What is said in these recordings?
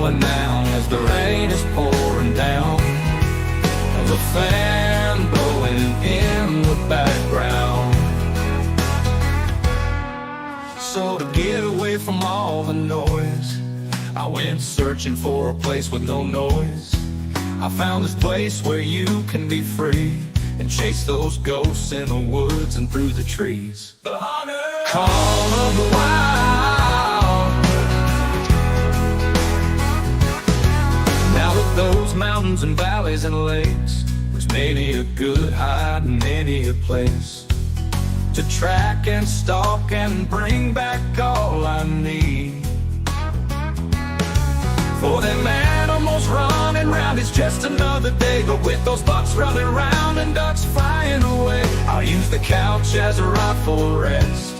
rolling down as the rain is pouring down. There's a fan blowing in the background. So to get away from all the noise, I went searching for a place with no noise. I found this place where you can be free and chase those ghosts in the woods and through the trees. The hunter call of the wild. Now with those mountains and valleys and lakes, there's many a good hide and many a place to track and stalk and bring back all I need. For them animals running round, it's just another day. But with those bucks running round and ducks flying away, I'll use the couch as a rightful rest.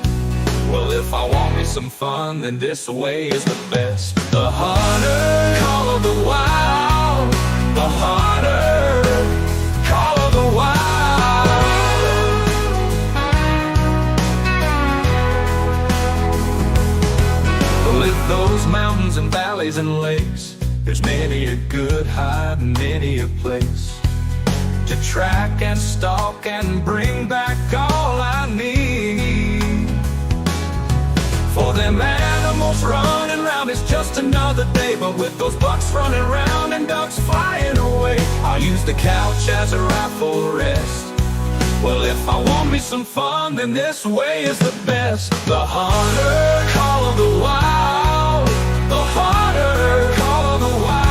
Well, if I want me some fun, then this way is the best. The hunter call of the wild. The hunter call of the wild. With those mountains and valleys and lakes, there's many a good hide and many a place to track and stalk and bring back all I need. For them animals running round, it's just another day. But with those bucks running round and ducks flying away, I'll use the couch as a rightful rest. Well, if I want me some fun, then this way is the best. The hunter call of the wild. The hunter call of the wild.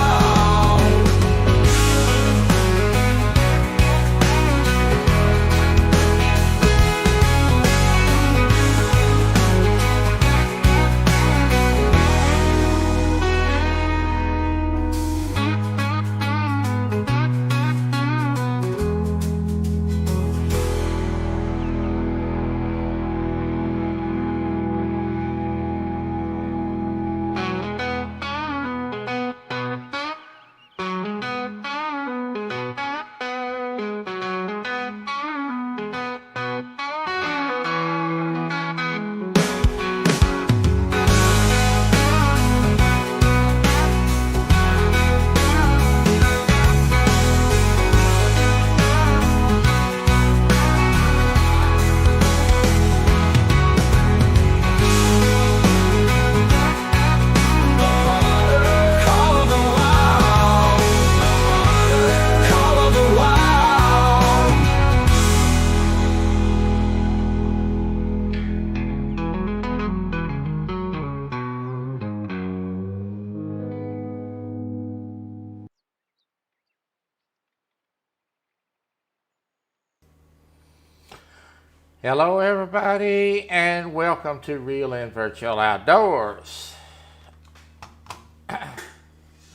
Hello everybody, and welcome to Real and Virtual Outdoors.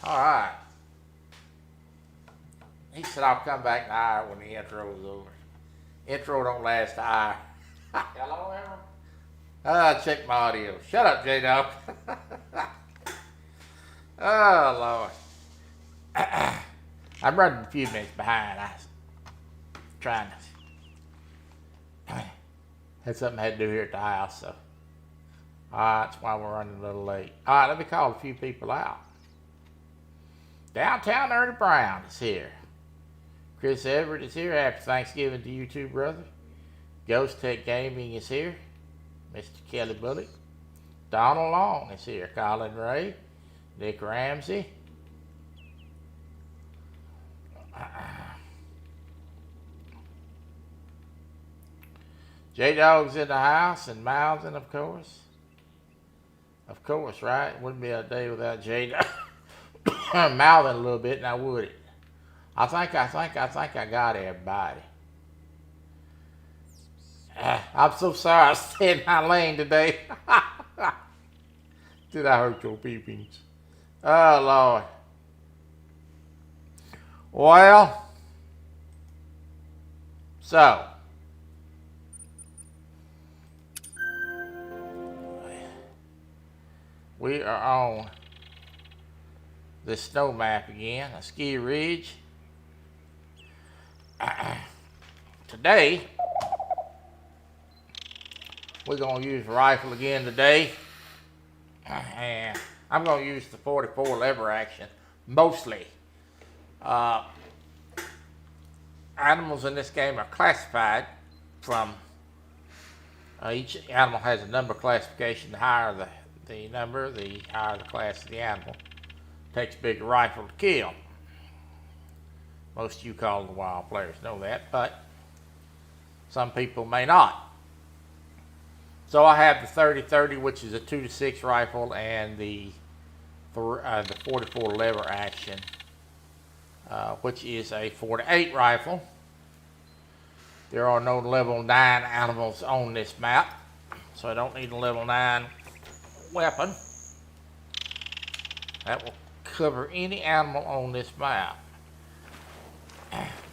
Alright. He said I'll come back in an hour when the intro is over. Intro don't last an hour. Hello everyone. Check my audio. Shut up, J-Dog. Oh Lord. I'm running a few minutes behind. I was trying to had something I had to do here at the house, so that's why we're running a little late. Alright, let me call a few people out. Downtown Ernie Brown is here. Chris Everett is here. Happy Thanksgiving to you too, brother. Ghost Tech Gaming is here. Mr. Kelly Bullock. Donald Long is here. Colin Ray. Nick Ramsey. J-Dog's in the house, and Mountain, of course. Of course, right? Wouldn't be a day without J-Dog. I'm mouthing a little bit, now would it? I think I got everybody. I'm so sorry I stayed in my lane today. Did I hurt your peepings? Oh, Lord. Well, so we are on the snow map again, Askiy Ridge. Today, we're going to use a rifle again today. And I'm going to use the 44 lever action mostly. Animals in this game are classified from, each animal has a number classification. The higher the number, the higher the class of the animal. Takes a bigger rifle to kill. Most of you call the wild players know that, but some people may not. So I have the 30-30, which is a 2-6 rifle, and the 44 lever action, which is a 4-8 rifle. There are no level 9 animals on this map, so I don't need a level 9 weapon. That will cover any animal on this map.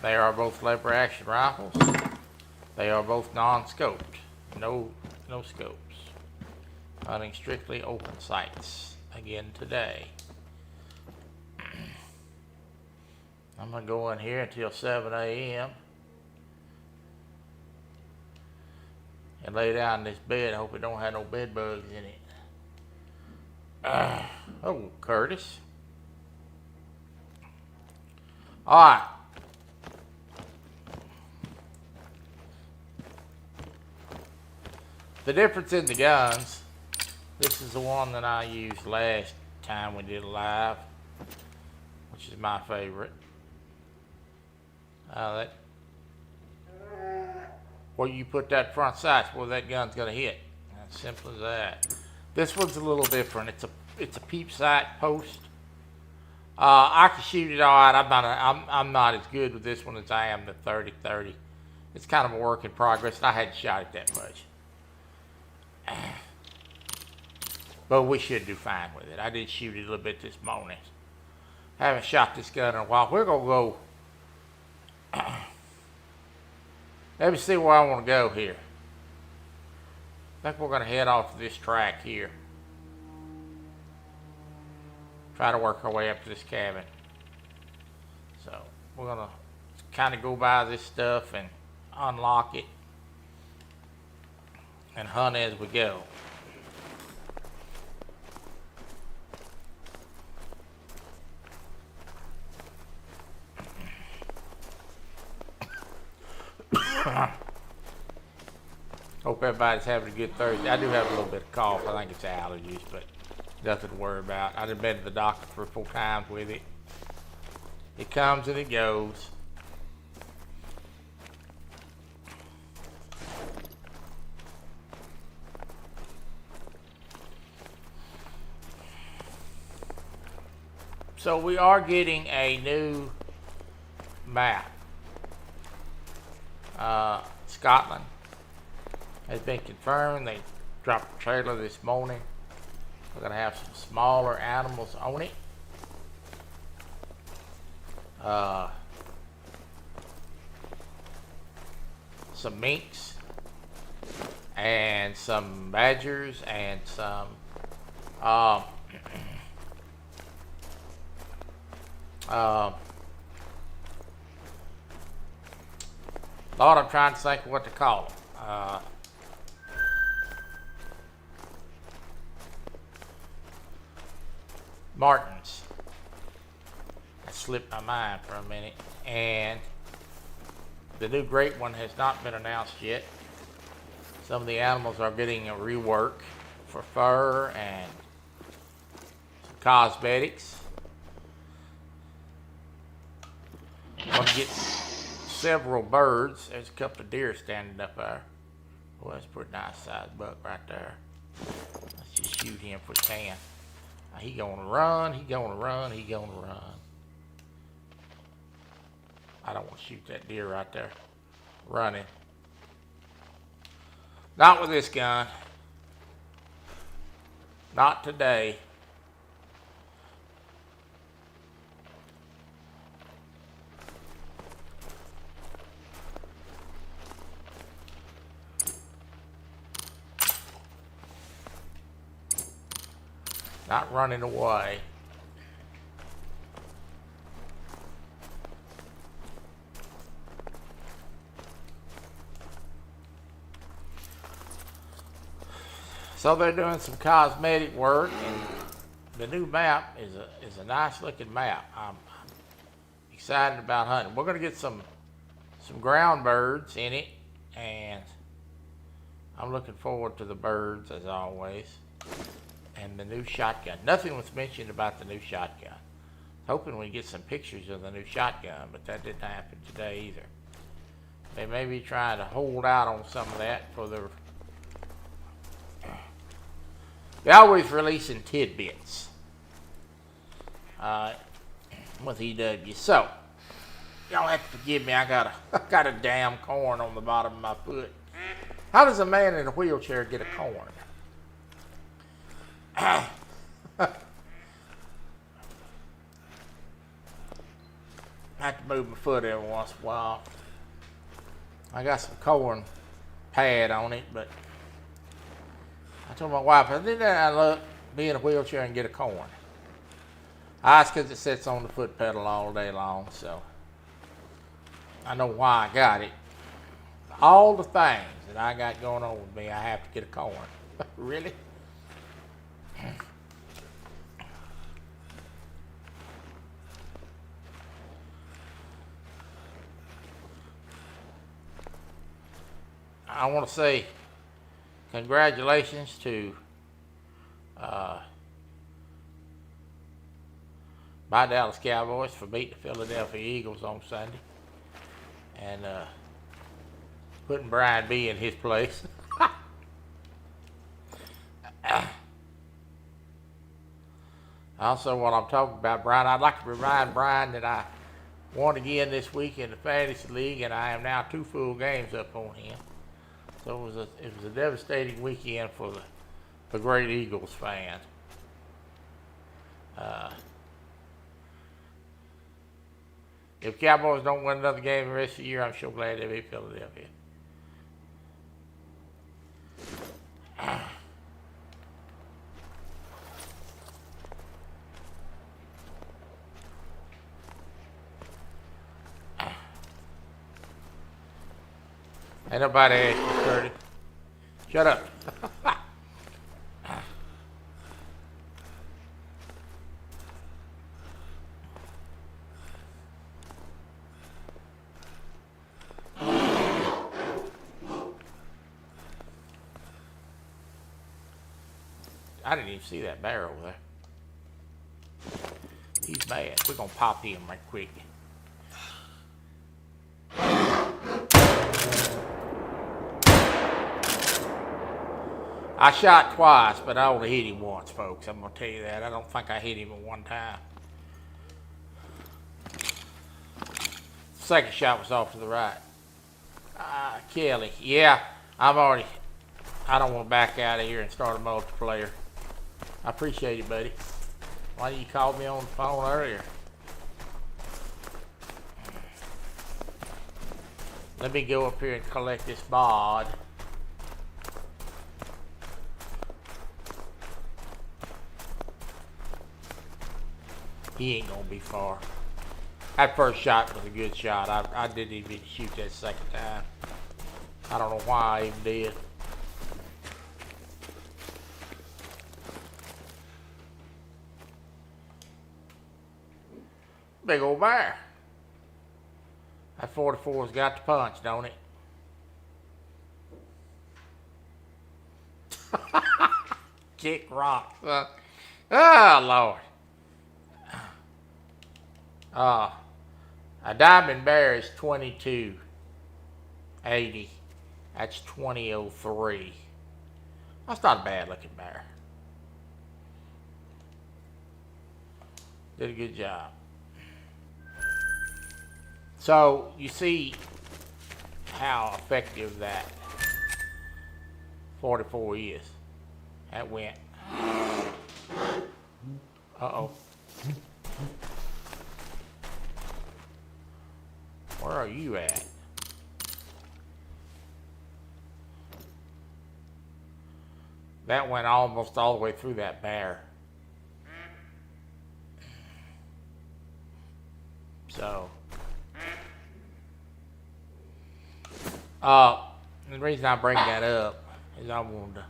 They are both lever action rifles. They are both non-scoped. No scopes. Hunting strictly open sights again today. I'm going to go in here until 7 a.m. and lay down in this bed. I hope it don't have no bed bugs in it. Oh, Curtis. Alright. The difference in the guns, this is the one that I used last time we did a live, which is my favorite. Where you put that front sight, where that gun's gonna hit. As simple as that. This one's a little different. It's a peep sight post. I can shoot it all right. I'm not as good with this one as I am the 30-30. It's kind of a work in progress. I hadn't shot it that much. But we should do fine with it. I did shoot it a little bit this morning. I haven't shot this gun in a while. We're going to go. Let me see where I want to go here. I think we're going to head off to this track here. Try to work our way up to this cabin. So we're going to kind of go by this stuff and unlock it and hunt as we go. Hope everybody's having a good Thursday. I do have a little bit of cough. I think it's allergies, but nothing to worry about. I've been to the doctor 3 or 4 times with it. It comes and it goes. So we are getting a new map. Scotland has been confirmed. They dropped the trailer this morning. We're going to have some smaller animals on it. Some minks and some badgers and some Lord, I'm trying to think of what to call them. Martins. That slipped my mind for a minute. And the new great one has not been announced yet. Some of the animals are getting a rework for fur and some cosmetics. I'm going to get several birds. There's a couple of deer standing up there. Well, that's a pretty nice sized buck right there. Let's just shoot him if we can. He gonna run, he gonna run, he gonna run. I don't want to shoot that deer right there. Running. Not with this gun. Not today. Not running away. So they're doing some cosmetic work and the new map is a nice looking map. I'm excited about hunting. We're gonna get some ground birds in it, and I'm looking forward to the birds as always. And the new shotgun. Nothing was mentioned about the new shotgun. Hoping we get some pictures of the new shotgun, but that didn't happen today either. They may be trying to hold out on some of that for their. They're always releasing tidbits with EW. So y'all have to forgive me. I got a damn corn on the bottom of my foot. How does a man in a wheelchair get a corn? I have to move my foot every once in a while. I got some corn pad on it, but I told my wife, I didn't I love be in a wheelchair and get a corn. It's because it sits on the foot pedal all day long, so I know why I got it. All the things that I got going on with me, I have to get a corn. Really? I want to say congratulations to my Dallas Cowboys for beating the Philadelphia Eagles on Sunday and putting Brian B in his place. Also, while I'm talking about Brian, I'd like to remind Brian that I won again this week in the Fantasy League, and I am now 2 full games up on him. So it was a devastating weekend for the great Eagles fan. If Cowboys don't win another game the rest of the year, I'm sure glad they beat Philadelphia. Ain't nobody asked you, Curtis. Shut up. I didn't even see that bear over there. He's mad. We're gonna pop him right quick. I shot twice, but I only hit him once, folks. I'm going to tell you that. I don't think I hit him at one time. Second shot was off to the right. Kelly. Yeah, I don't want to back out of here and start a multiplayer. I appreciate it, buddy. Why didn't you call me on the phone earlier? Let me go up here and collect this bod. He ain't gonna be far. That first shot was a good shot. I didn't even shoot that second time. I don't know why I even did. Big old bear. That 44's got the punch, don't it? Kick rocks. Oh, Lord. A diamond bear is 2280. That's 2003. That's not a bad looking bear. Did a good job. So you see how effective that 44 is. That went. Uh-oh. Where are you at? That went almost all the way through that bear. So, the reason I bring that up is I wanted to,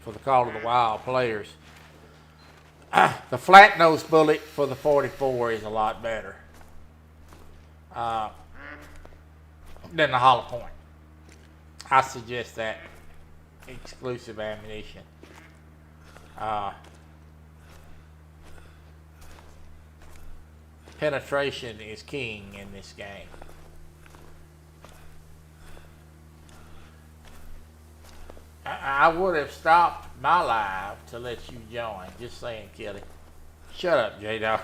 for the Call of the Wild players, The flat nose bullet for the 44 is a lot better than the hollow point. I suggest that exclusive ammunition. Penetration is king in this game. I would have stopped my live to let you join. Just saying, Kelly. Shut up, J-Dog.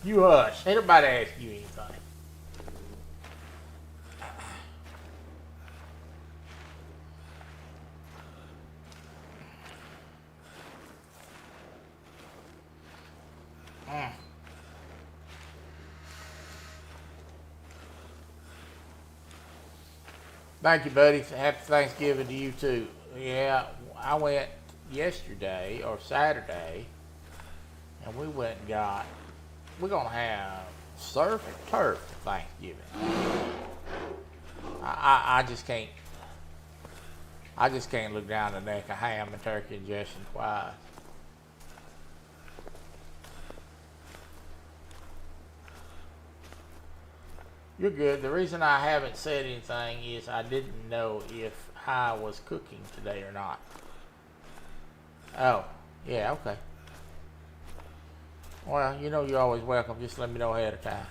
You hush. Ain't nobody ask you anything. Thank you, buddy. Happy Thanksgiving to you, too. Yeah, I went yesterday or Saturday, and we went and got, we're going to have surf and turf for Thanksgiving. I just can't look down the neck of ham and turkey and Justin twice. You're good. The reason I haven't said anything is I didn't know if I was cooking today or not. Oh, yeah, okay. Well, you know you're always welcome. Just let me know ahead of time.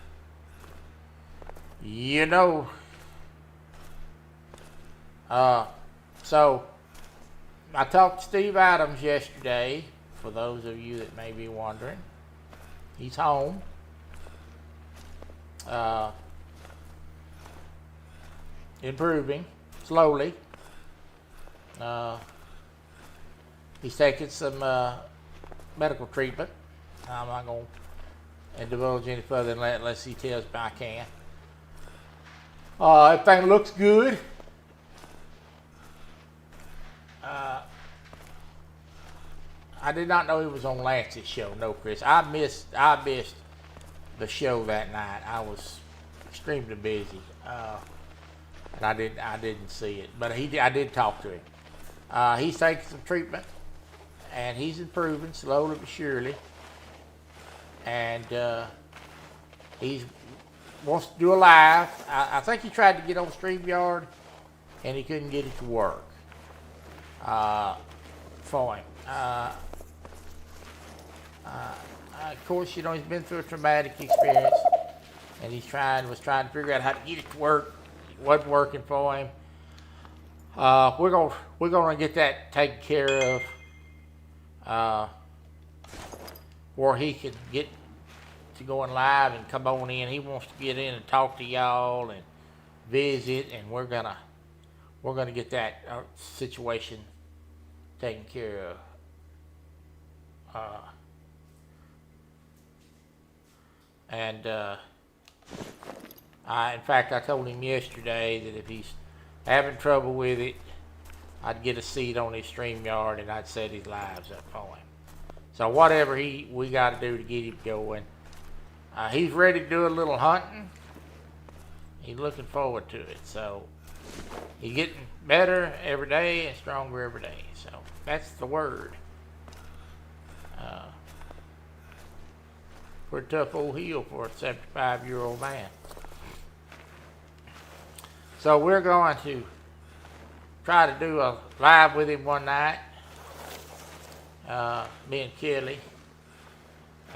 You know. So, I talked to Steve Adams yesterday, for those of you that may be wondering. He's home. Improving slowly. He's taking some medical treatment. I'm not going to divulge any further than that unless he tells me I can. Everything looks good. I did not know he was on Lance's show. No, Chris. I missed the show that night. I was extremely busy. And I didn't see it, but I did talk to him. He's taking some treatment, and he's improving slowly but surely. And he wants to do a live. I think he tried to get on StreamYard, and he couldn't get it to work for him. Of course, you know, he's been through a traumatic experience, and was trying to figure out how to get it to work. Wasn't working for him. We're gonna get that taken care of, where he can get to going live and come on in. He wants to get in and talk to y'all and visit, and we're gonna get that situation taken care of. In fact, I told him yesterday that if he's having trouble with it, I'd get a seat on his StreamYard and I'd set his lives up for him. So whatever we got to do to get him going. He's ready to do a little hunting. He's looking forward to it. So he's getting better every day and stronger every day. So that's the word. Pretty tough old heel for a 75-year-old man. So we're going to try to do a live with him one night, me and Kelly,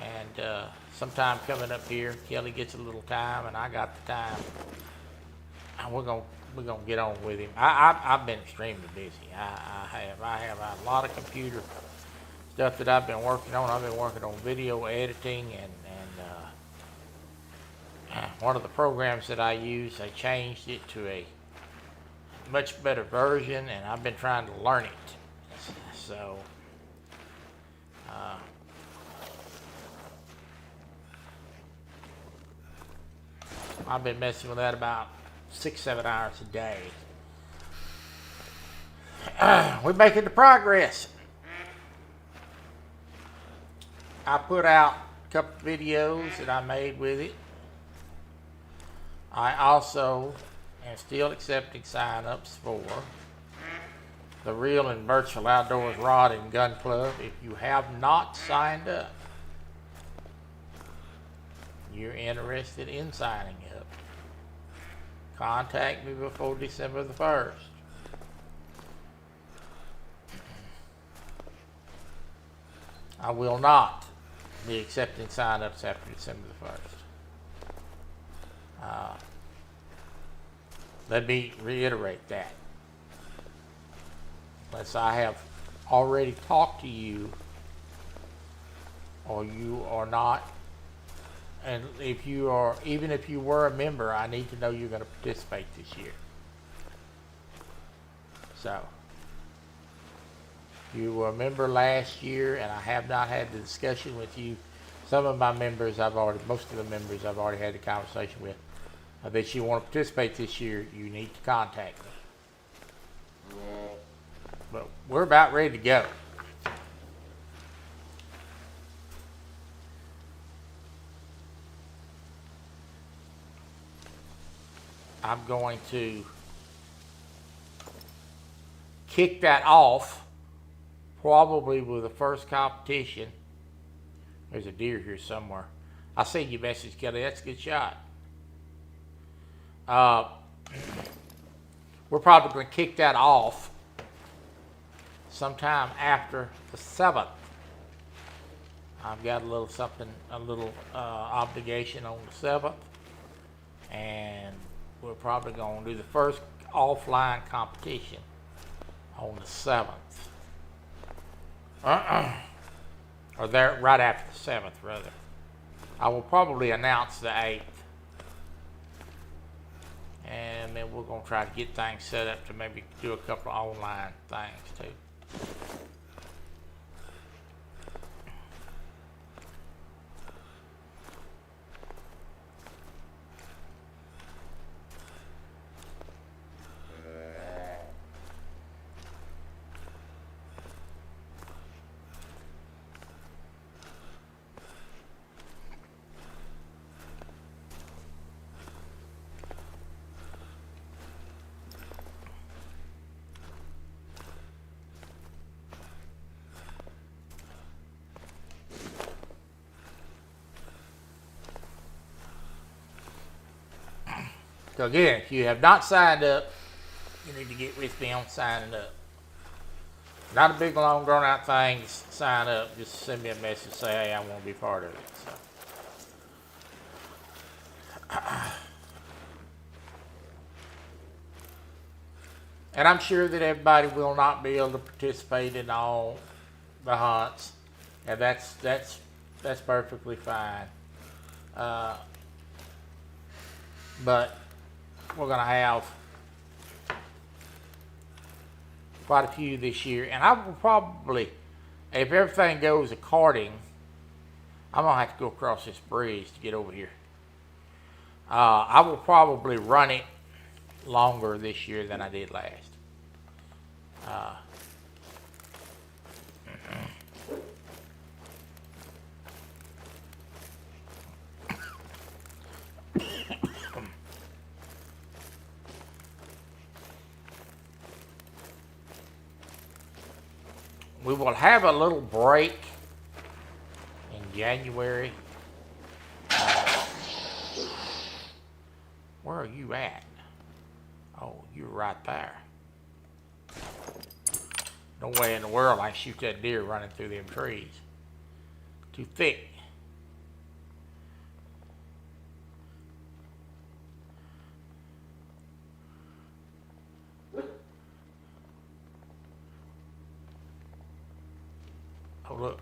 and sometime coming up here, Kelly gets a little time, and I got the time. And we're gonna get on with him. I've been extremely busy. I have a lot of computer stuff that I've been working on. I've been working on video editing and one of the programs that I use, I changed it to a much better version, and I've been trying to learn it. So, I've been messing with that about 6-7 hours a day. We're making the progress. I put out a couple videos that I made with it. I also and still accepting sign-ups for the Real and Virtual Outdoors Rod and Gun Club. If you have not signed up, you're interested in signing up, contact me before December the 1st. I will not be accepting sign-ups after December the 1st. Let me reiterate that. Unless I have already talked to you, or you are not, and if you are, even if you were a member, I need to know you're going to participate this year. So, you were a member last year, and I have not had the discussion with you. Some of my members, most of the members I've already had the conversation with. That you want to participate this year, you need to contact me. But we're about ready to go. I'm going to kick that off probably with the first competition. There's a deer here somewhere. I see your message, Kelly. That's a good shot. We're probably going to kick that off sometime after the 7th. I've got a little obligation on the 7th, and we're probably going to do the first offline competition on the 7th. Or there, right after the 7th, rather. I will probably announce the 8th. And then we're going to try to get things set up to maybe do a couple of online things too. So again, if you have not signed up, you need to get with me on signing up. Not a big, long, drawn-out thing. Just sign up. Just send me a message. Say, hey, I want to be part of it. So. And I'm sure that everybody will not be able to participate in all the hunts, and that's perfectly fine. But we're going to have quite a few this year, and I will probably, if everything goes according, I'm going to have to go across this bridge to get over here. I will probably run it longer this year than I did last. We will have a little break in January. Where are you at? Oh, you're right there. No way in the world I can shoot that deer running through them trees. Too thick. Oh, look.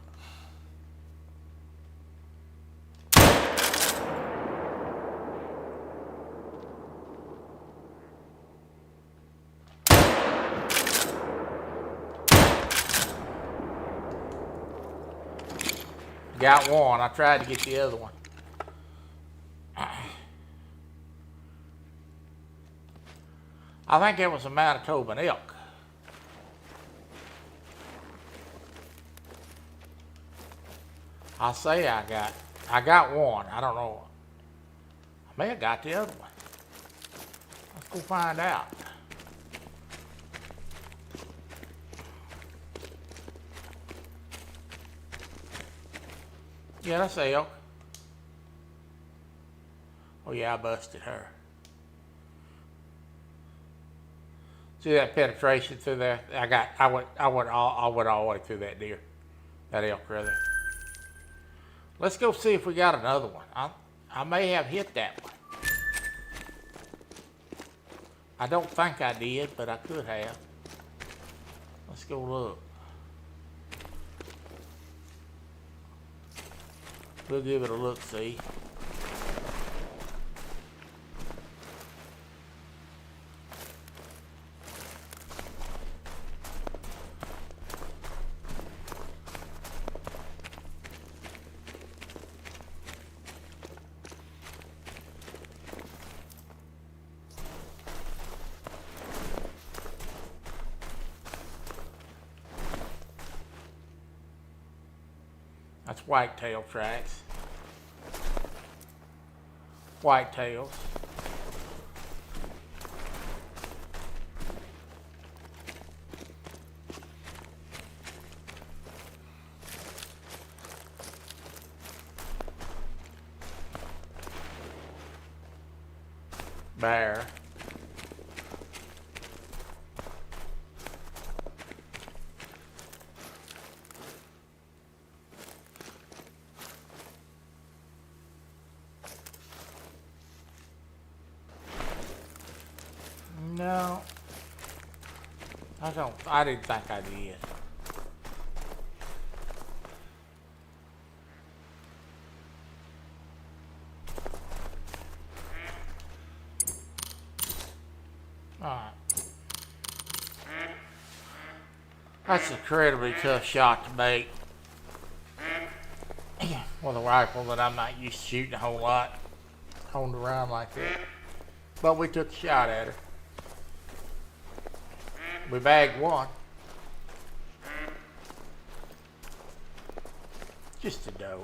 Got one. I tried to get the other one. I think it was a Manitoban elk. I say I got one. I don't know. I may have got the other one. Let's Go find out. Yeah, that's elk. Oh yeah, I busted her. See that penetration through there? I went all the way through that deer. That elk rather. Let's go see if we got another one. I may have hit that one. I don't think I did, but I could have. Let's go look. We'll give it a look, see. That's whitetail tracks. Whitetails. Bear. No, I didn't think I did. Alright. That's an incredibly tough shot to make. With a rifle that I'm not used to shooting a whole lot. Honed around like that. But we took a shot at her. We bagged one. Just a doe.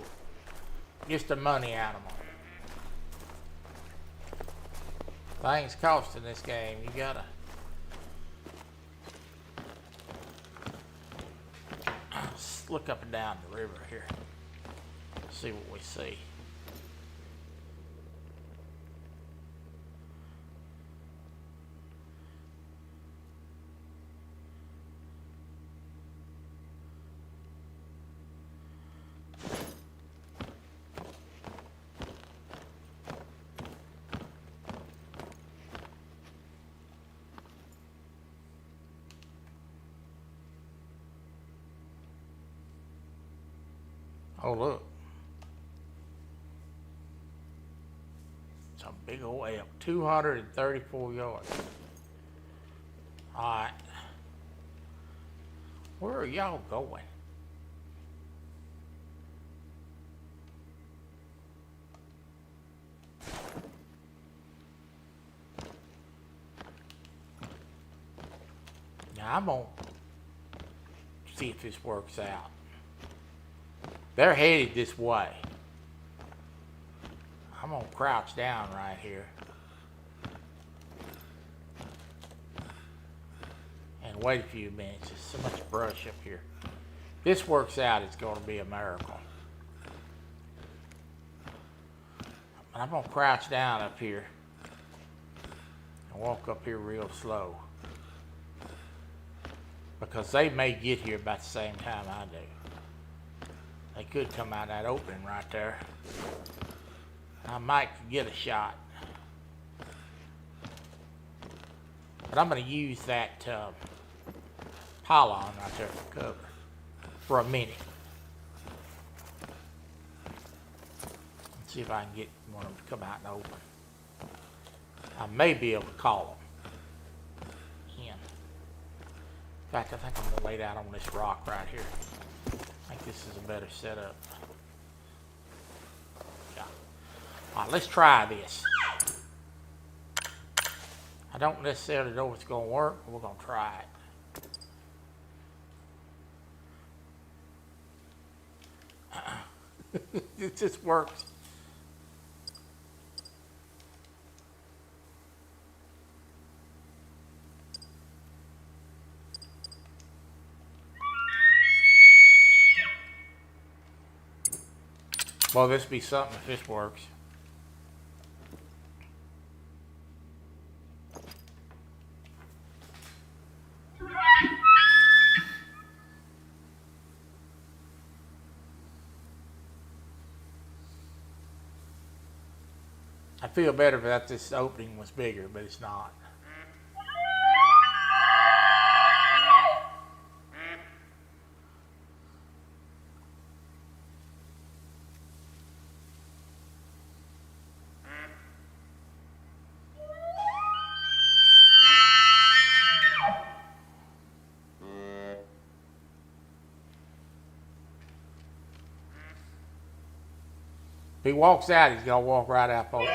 Just a money animal. Things cost in this game. You gotta let's look up and down the river here. See what we see. Oh, look. It's a big old elk. 234 yards. Alright. Where are y'all going? Now, I'm going to see if this works out. They're headed this way. I'm gonna crouch down right here and wait a few minutes. There's so much brush up here. If this works out, it's gonna be a miracle. But I'm gonna crouch down up here and walk up here real slow because they may get here about the same time I do. They could come out that opening right there. I might get a shot. But I'm going to use that pylon right there for cover for a minute. Let's see if I can get one of them to come out and open. I may be able to call them in. In fact, I think I'm going to lay down on this rock right here. I think this is a better setup. Yeah. All right, let's try this. I don't necessarily know if it's going to work, but we're going to try it. It just works. Well, this be something if this works. I feel better that this opening was bigger, but it's not. If he walks out, he's gonna walk right up over.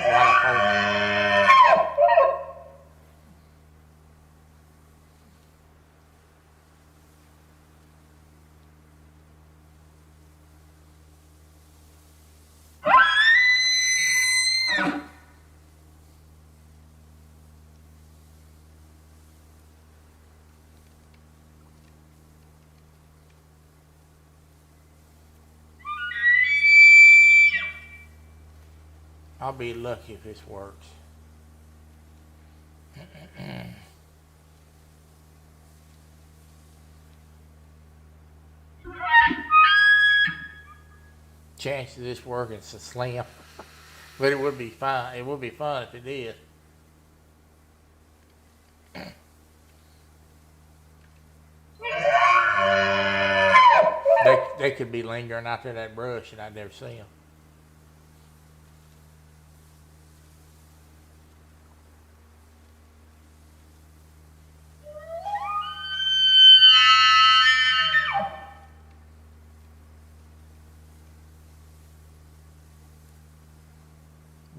I'll be lucky if this works. Chance of this working is slim, but it would be fun. It would be fun if it did. They could be lingering out there in that brush, and I'd never see them.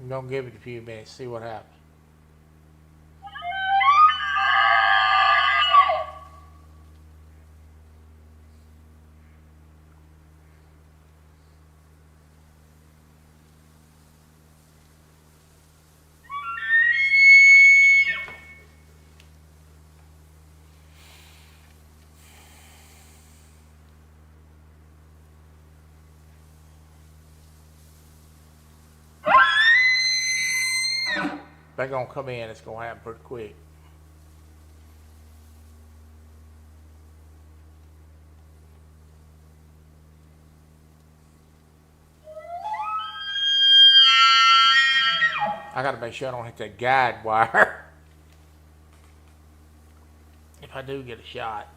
I'm gonna give it a few minutes, see what happens. They're gonna come in, it's gonna happen pretty quick. I gotta make sure I don't hit that guide wire. If I do get a shot.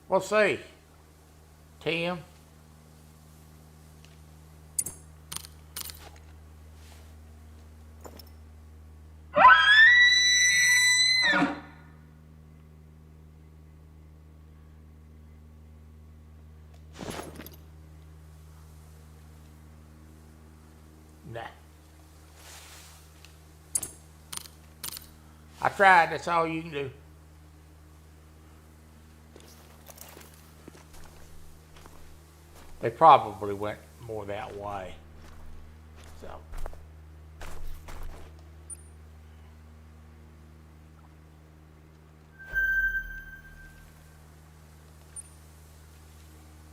We'll see. Tim. Nah. I tried, that's all you can do. They probably went more that way. So.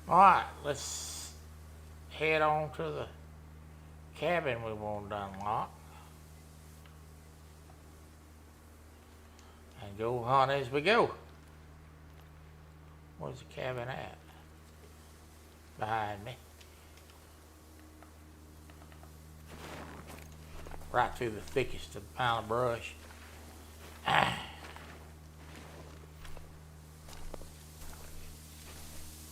Alright, let's head on to the cabin we want to unlock. And go hunt as we go. Where's the cabin at? Behind me. Right through the thickest of pile of brush.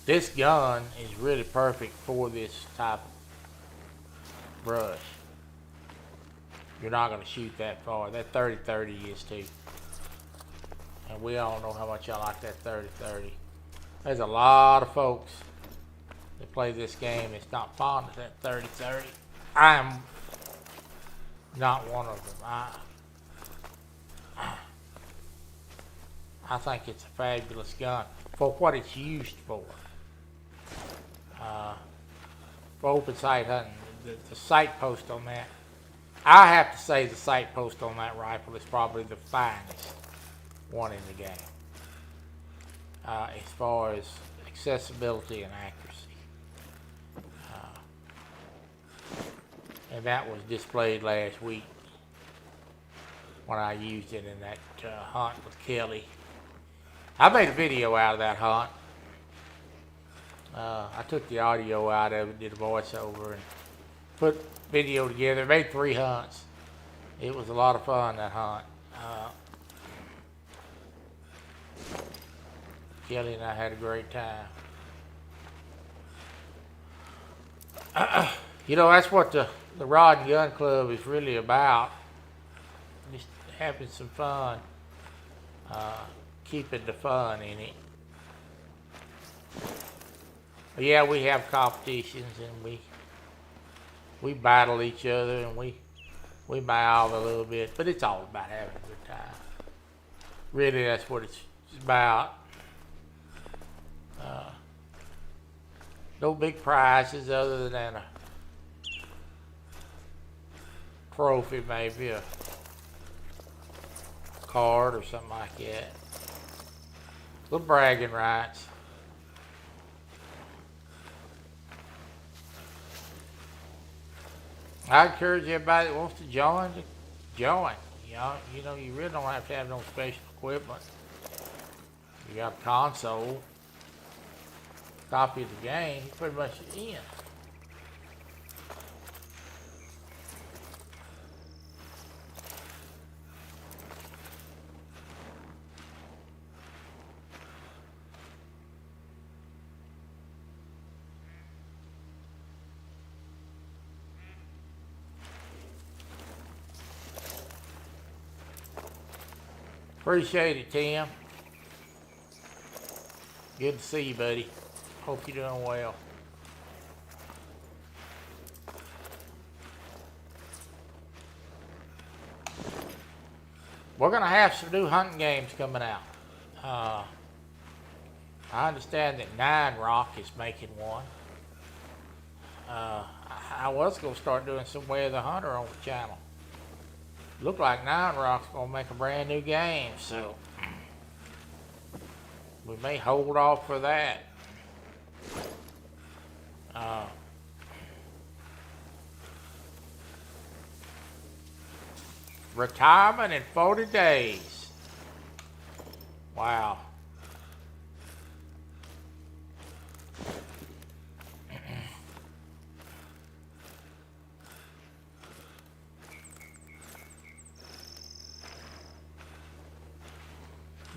This gun is really perfect for this type of brush. You're not going to shoot that far. That 30-30 is too. And we all know how much I like that 30-30. There's a lot of folks that play this game that's not fond of that 30-30. I am not one of them. I think it's a fabulous gun for what it's used for. For open sight hunting, the sight post on that, I have to say the sight post on that rifle is probably the finest one in the game. As far as accessibility and accuracy. And that was displayed last week when I used it in that hunt with Kelly. I made a video out of that hunt. I took the audio out of it, did a voiceover, and put video together. Made 3 hunts. It was a lot of fun, that hunt. Kelly and I had a great time. You know, that's what the Rod and Gun Club is really about. Just having some fun. Keeping the fun in it. But yeah, we have competitions and we battle each other and we mouth a little bit, but it's all about having a good time. Really, that's what it's about. No big prizes other than a trophy, maybe a card or something like that. Little bragging rights. I encourage everybody that wants to join to join. You know, you really don't have to have no special equipment. You got a console, copy of the game, you're pretty much in. Appreciate it, Tim. Good to see you, buddy. Hope you're doing well. We're going to have some new hunting games coming out. I understand that 9 Rock is making one. I was going to start doing some Way of the Hunter on the channel. Look like 9 Rock's going to make a brand new game, so we may hold off for that. Retirement in 40 days. Wow.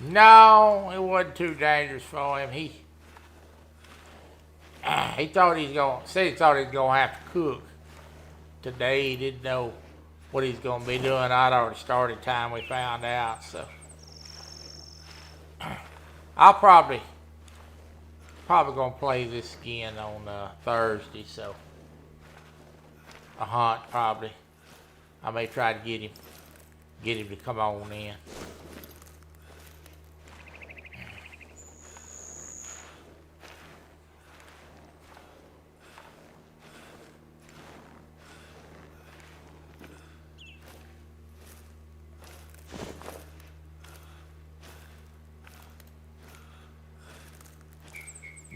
No, it wasn't too dangerous for him. He thought he was gonna have to cook today. He didn't know what he's gonna be doing. I'd already started time we found out, so I'll probably gonna play this again on Thursday. So a hunt probably. I may try to get him to come on in.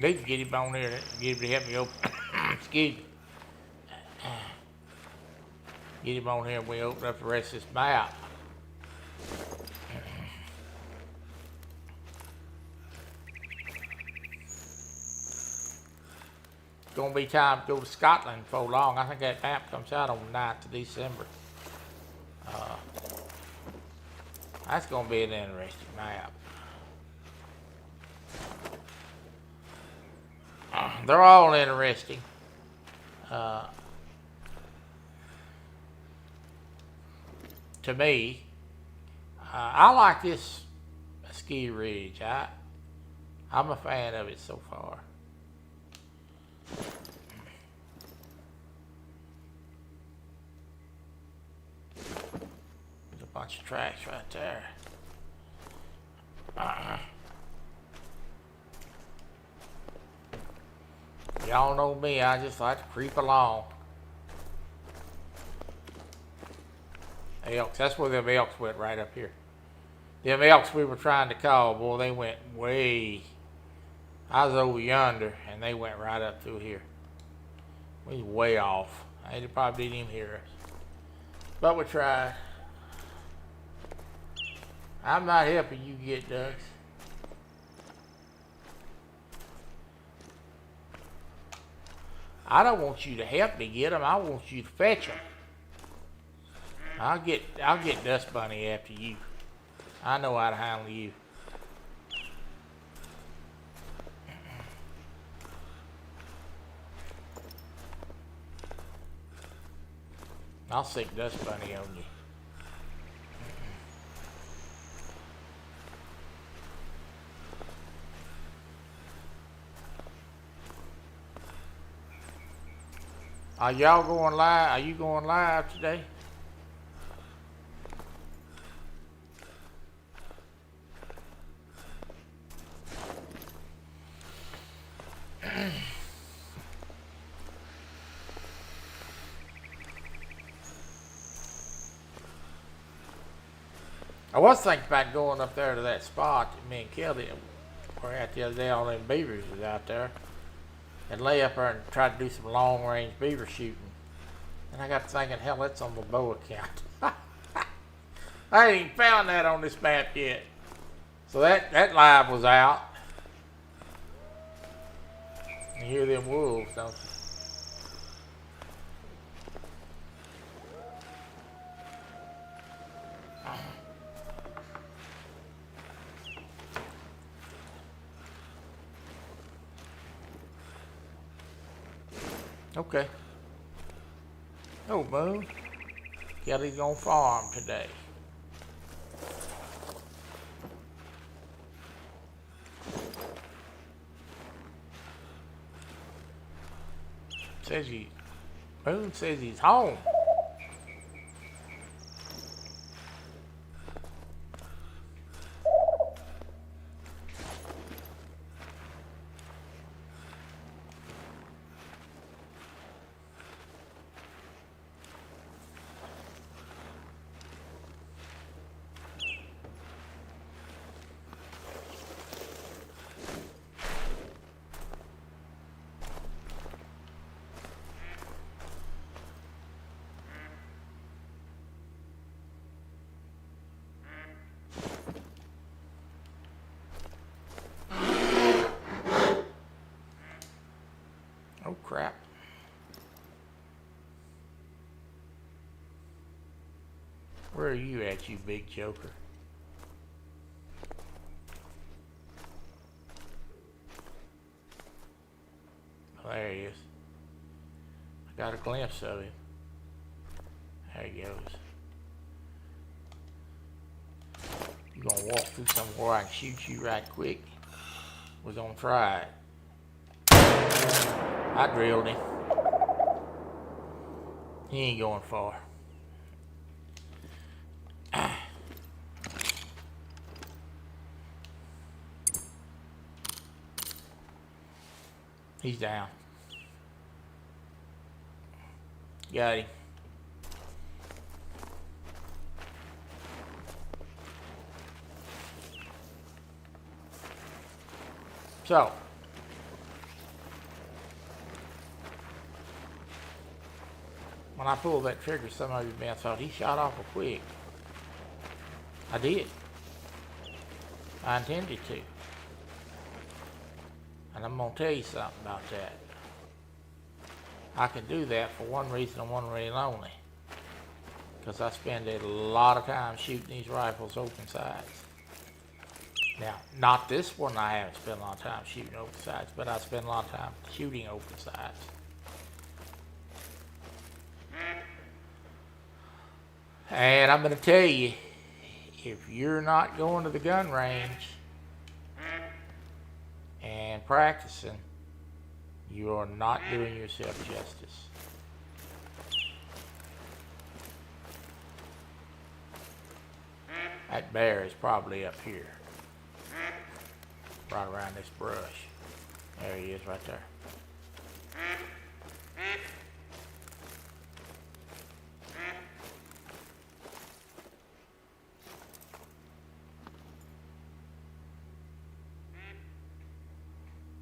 Need to get him on there, get him to help me open. Excuse me. Get him on here and we open up the rest of this map. It's gonna be time to go to Scotland before long. I think that map comes out on the 9th of December. That's gonna be an interesting map. They're all interesting. To me, I like this Askiy Ridge. I'm a fan of it so far. There's a bunch of tracks right there. Y'all know me, I just like to creep along. Elks, that's where them elks went, right up here. Them elks we were trying to call, boy, they went way. I was over yonder, and they went right up through here. We was way off. They probably didn't even hear us. But we tried. I'm not helping you get ducks. I don't want you to help me get them. I want you to fetch them. I'll get Dust Bunny after you. I know how to handle you. I'll stick Dust Bunny on you. Are y'all going live? Are you going live today? I was thinking about going up there to that spot that me and Kelly were at the other day. All them beavers was out there, and lay up there and try to do some long range beaver shooting. And I got to thinking, hell, that's on the bow account. I ain't even found that on this map yet. So that live was out. You hear them wolves, don't you? Okay. Oh, Moon. Kelly's gonna farm today. Moon says he's home. Oh, crap. Where are you at, you big joker? Oh, there he is. I got a glimpse of him. There he goes. You gonna walk through somewhere I can shoot you right quick? We're gonna try it. I drilled him. He ain't going far. He's down. Got him. So, when I pulled that trigger, some of you may have thought he shot off a quick. I did. I intended to. And I'm going to tell you something about that. I can do that for one reason and one reason only. Because I spend a lot of time shooting these rifles open sights. Now, not this one I haven't spent a lot of time shooting open sights, but I spend a lot of time shooting open sights. And I'm going to tell you, if you're not going to the gun range and practicing, you are not doing yourself justice. That bear is probably up here. right around this brush. There he is right there.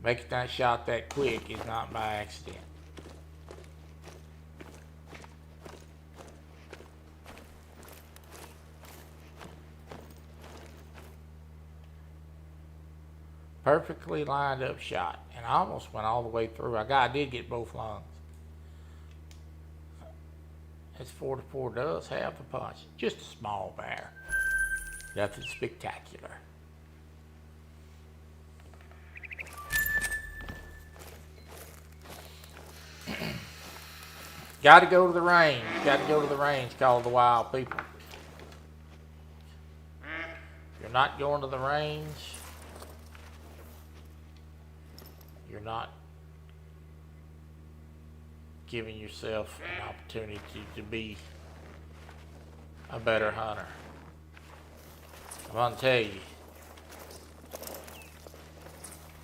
Making that shot that quick is not by accident. Perfectly lined up shot, and I almost went all the way through. I did get both lungs. This 44 does have the punch. Just a small bear. Nothing spectacular. Got to go to the range. Got to go to the range, call the wild people. If you're not going to the range, you're not giving yourself an opportunity to be a better hunter. I'm going to tell you.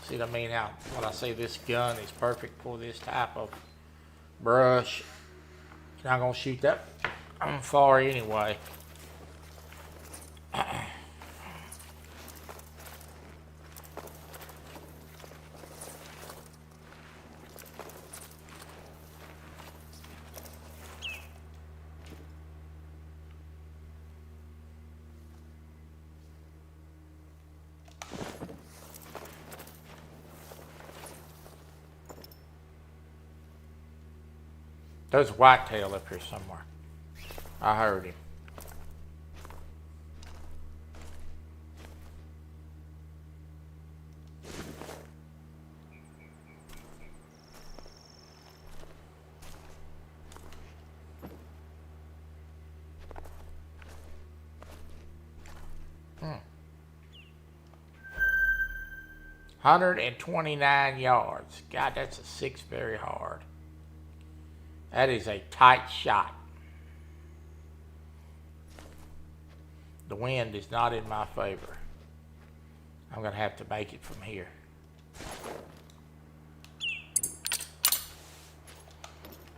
See what I mean? How when I say this gun is perfect for this type of brush, you're not going to shoot that far anyway. There's a whitetail up here somewhere. I heard him. Hmm. 129 yards. God, that's a 6 very hard. That is a tight shot. The wind is not in my favor. I'm going to have to make it from here.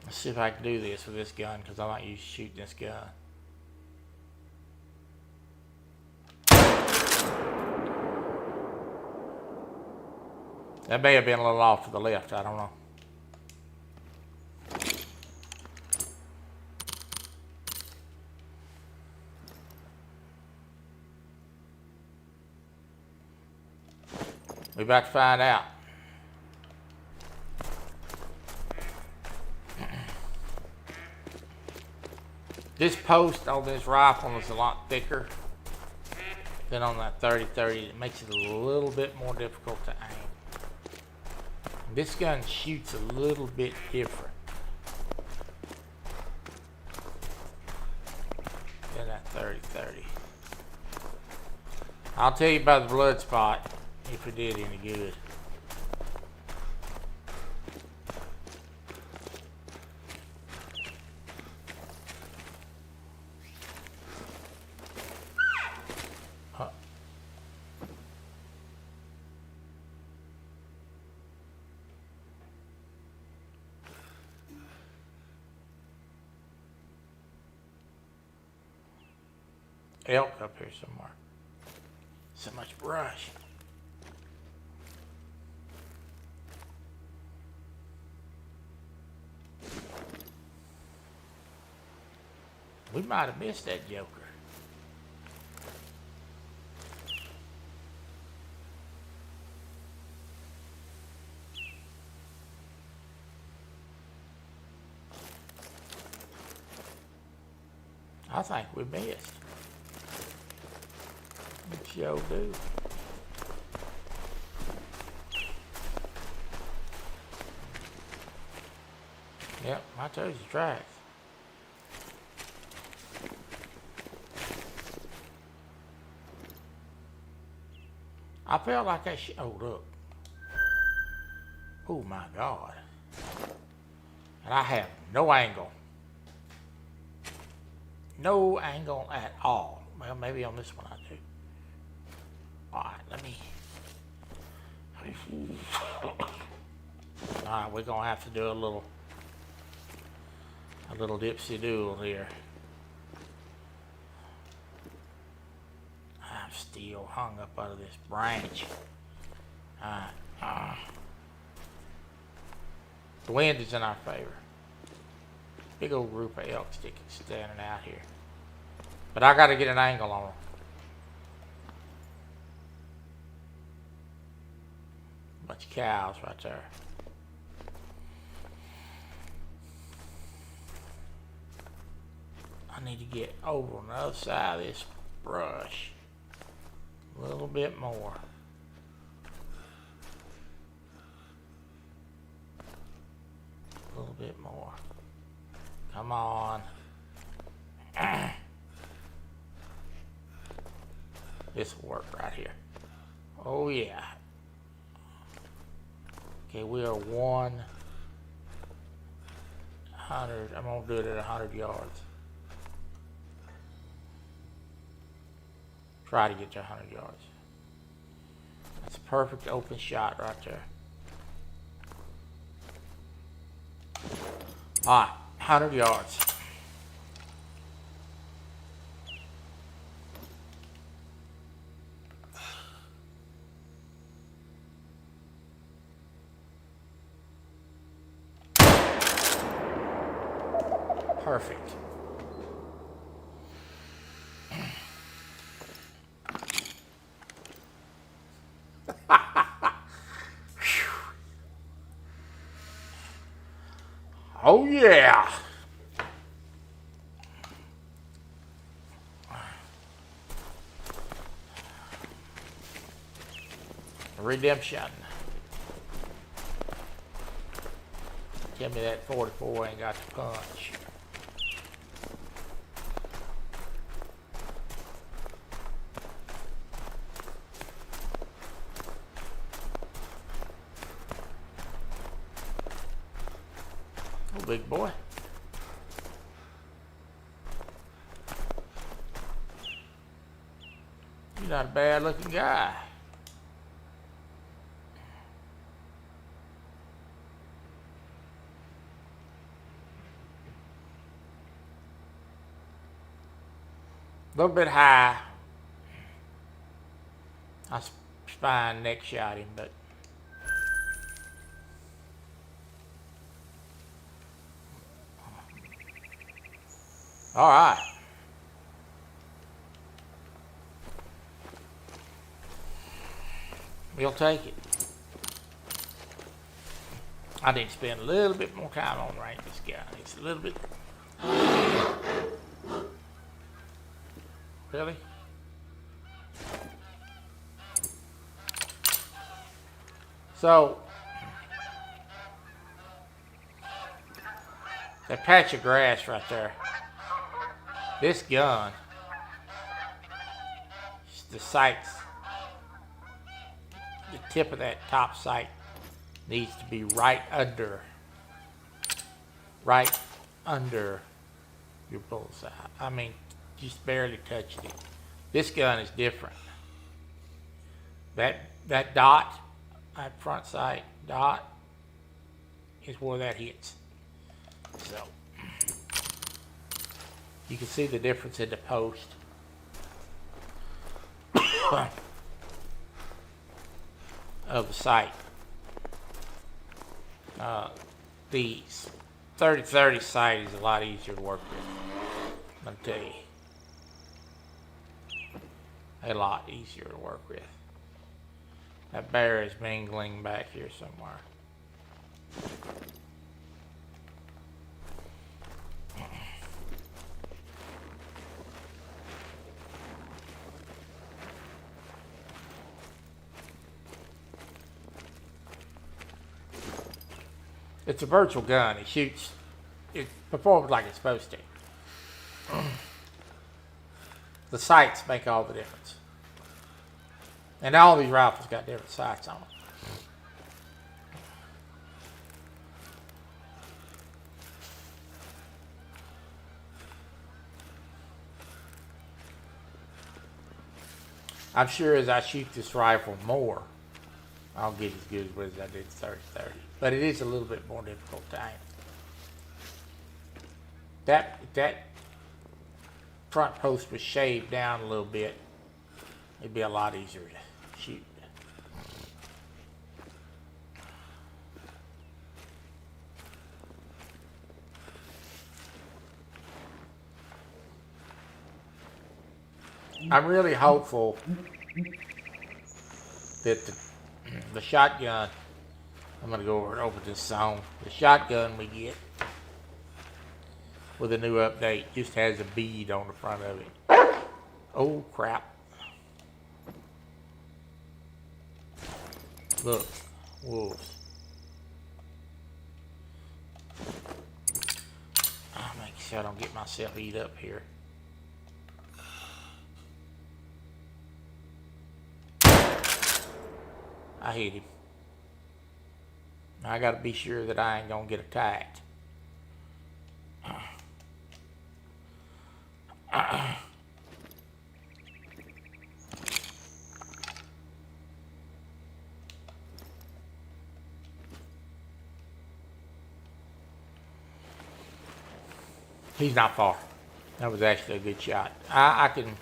Let's see if I can do this with this gun, because I'm not used to shooting this gun. That may have been a little off to the left. I don't know. We're about to find out. This post on this rifle is a lot thicker than on that 30-30. It makes it a little bit more difficult to aim. This gun shoots a little bit different than that 30-30. I'll tell you about the blood spot if it did any good. Elk up here somewhere. So much brush. We might have missed that joker. I think we missed. We sure do. Yep, I told you tracks. I felt like I showed up. Oh my God. And I have no angle. No angle at all. Well, maybe on this one I do. Alright, let me Alright, we're gonna have to do a little dipsy doodle here. I'm still hung up out of this branch. The wind is in our favor. Big old group of elk sticking standing out here. But I gotta get an angle on them. Bunch of cows right there. I need to get over on the other side of this brush. A little bit more. A little bit more. Come on. This will work right here. Oh yeah. Okay, we are 100. I'm gonna do it at 100 yards. Try to get to 100 yards. That's a perfect open shot right there. Alright, 100 yards. Perfect. Oh yeah. Redemption. Tell me that 44 ain't got the punch. Oh, big boy. You're not a bad looking guy. A little bit high. I spine neck shot him, but all right. We'll take it. I need to spend a little bit more time on range this guy. It's a little bit. Really? So, that patch of grass right there, this gun, the sights, the tip of that top sight needs to be right under your bullseye. I mean, just barely touched it. This gun is different. That dot, that front sight dot, is where that hits. So you can see the difference in the post. Of the sight. The 30-30 sight is a lot easier to work with. Let me tell you. A lot easier to work with. That bear is mingling back here somewhere. It's a virtual gun. It shoots. It performs like it's supposed to. The sights make all the difference. And all these rifles got different sights on them. I'm sure as I shoot this rifle more, I don't get as good as I did 30-30. But it is a little bit more difficult time. That front post was shaved down a little bit, it'd be a lot easier to shoot. I'm really hopeful that the shotgun, I'm going to go over and open this zone. The shotgun we get with a new update just has a bead on the front of it. Oh crap. Look, wolves. I'll make sure I don't get myself eat up here. I hit him. I gotta be sure that I ain't gonna get attacked. He's not far. That was actually a good shot. I can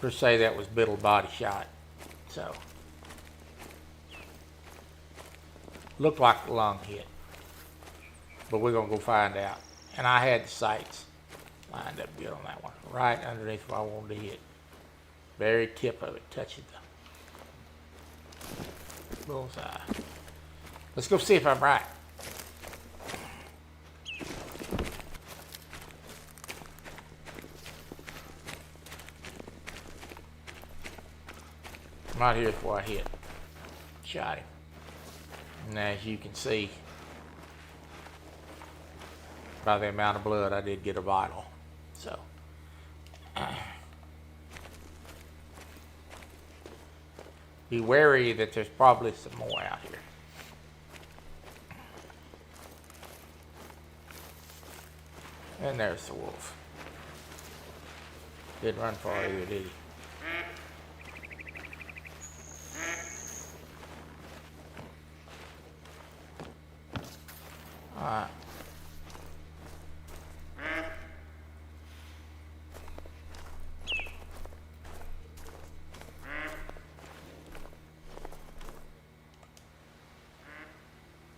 per se that was middle body shot. So looked like the lung hit, but we're gonna go find out. And I had the sights lined up good on that one, right underneath where I wanted to hit. Very tip of it touching the bullseye. Let's go see if I'm right. Right here's where I hit. Shot him. And as you can see, by the amount of blood, I did get a vital. So, be wary that there's probably some more out here. And there's the wolf. Didn't run far either, did he? Alright.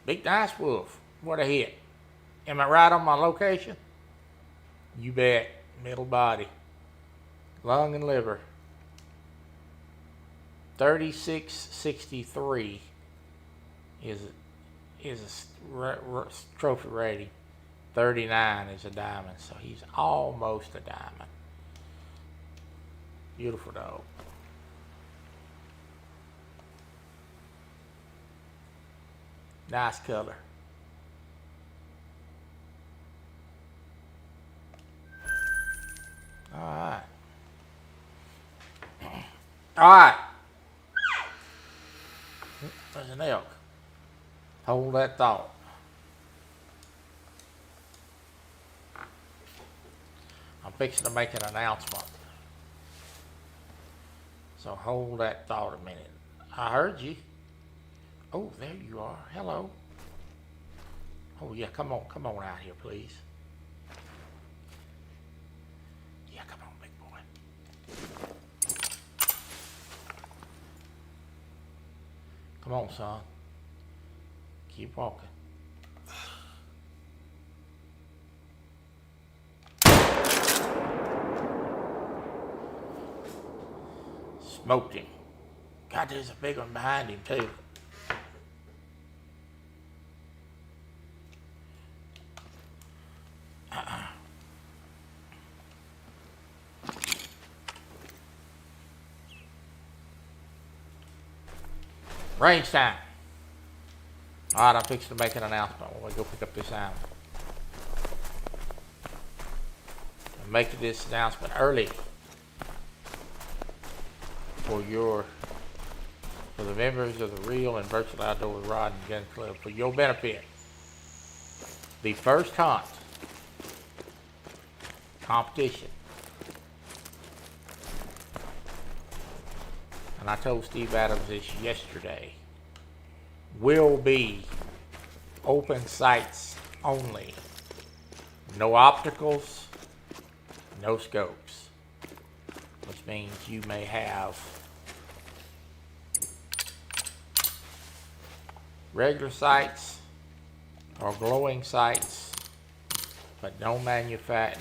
Big nice wolf. What a hit. Am I right on my location? You bet. Middle body. Lung and liver. 3663 is a trophy rating. 39 is a diamond, so he's almost a diamond. Beautiful dog. Nice color. Alright. Alright. There's an elk. Hold that thought. I'm fixing to make an announcement. So hold that thought a minute. I heard you. Oh, there you are. Hello. Oh yeah, come on out here, please. Yeah, come on, big boy. Come on, son. Keep walking. Smoked him. God, there's a big one behind him too. Range time. Alright, I'm fixing to make an announcement when we go pick up this animal. I'm making this announcement early for the members of the Real and Virtual Outdoor Rod and Gun Club, for your benefit. The first hunt competition. And I told Steve Adams this yesterday. will be open sights only. No opticals, no scopes, which means you may have regular sights or glowing sights, but no magnifying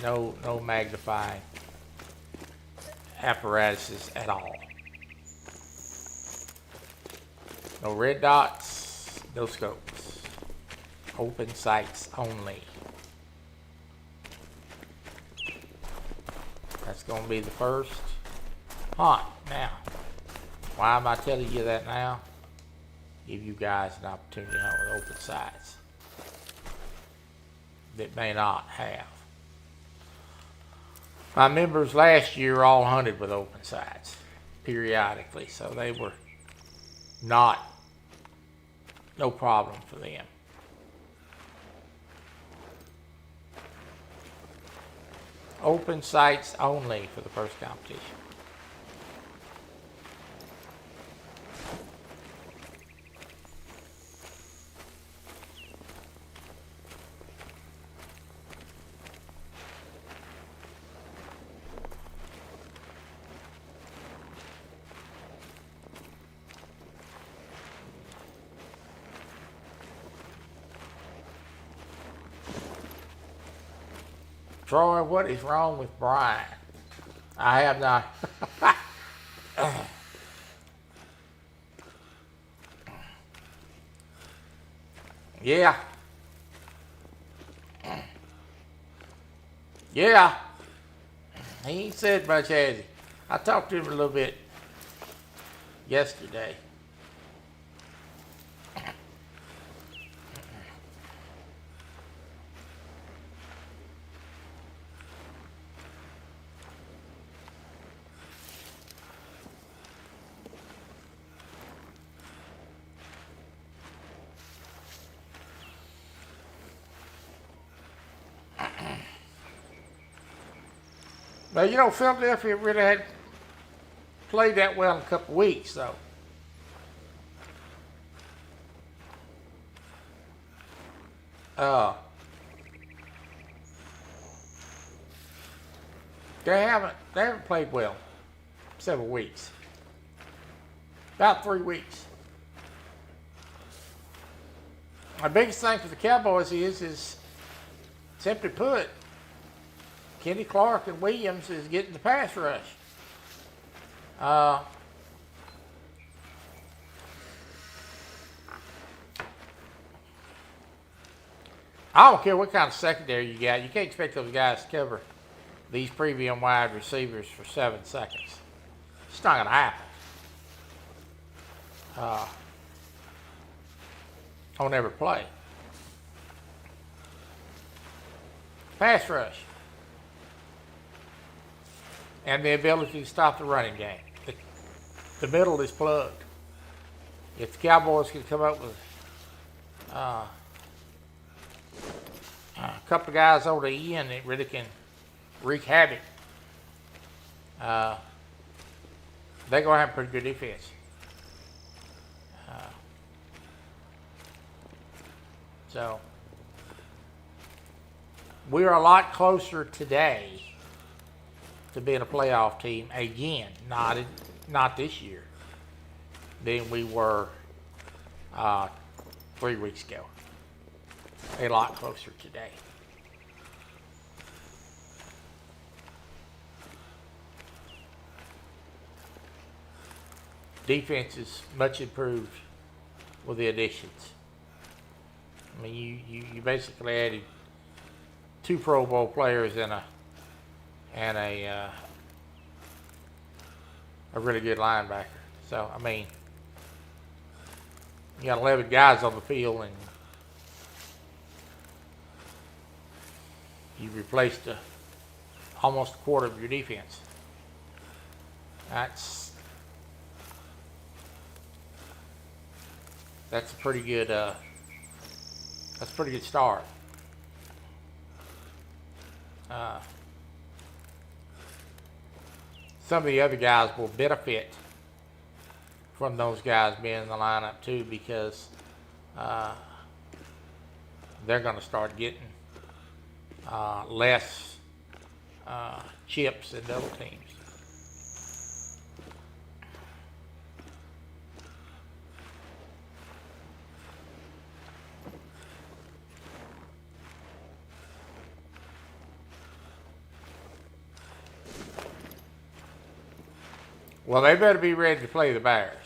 apparatuses at all. No red dots, no scopes. Open sights only. That's going to be the first hunt. Now, why am I telling you that now? Give you guys an opportunity to hunt with open sights that may not have. My members last year all hunted with open sights periodically, so they were no problem for them. Open sights only for the first competition. Troy, what is wrong with Brian? I have not. Yeah. Yeah. He ain't said much, has he? I talked to him a little bit yesterday. Now, you know, Philadelphia really hadn't played that well in a couple of weeks, though. They haven't played well several weeks. About 3 weeks. The biggest thing for the Cowboys is simply put, Kenny Clark and Williams is getting the pass rush. I don't care what kind of secondary you got. You can't expect those guys to cover these premium wide receivers for 7 seconds. It's not going to happen. On every play. Pass rush. And the ability to stop the running game. The middle is plugged. If the Cowboys can come up with a couple of guys over the end that really can wreak havoc, they're going to have a pretty good defense. So, we're a lot closer today to being a playoff team again, not this year, than we were 3 weeks ago. A lot closer today. Defense is much improved with the additions. I mean, you basically added 2 Pro Bowl players and a really good linebacker. So, I mean, you got 11 guys on the field and you replaced almost a quarter of your defense. That's a pretty good start. Some of the other guys will benefit from those guys being in the lineup too, because they're going to start getting less chips than double teams. Well, they better be ready to play the Bears,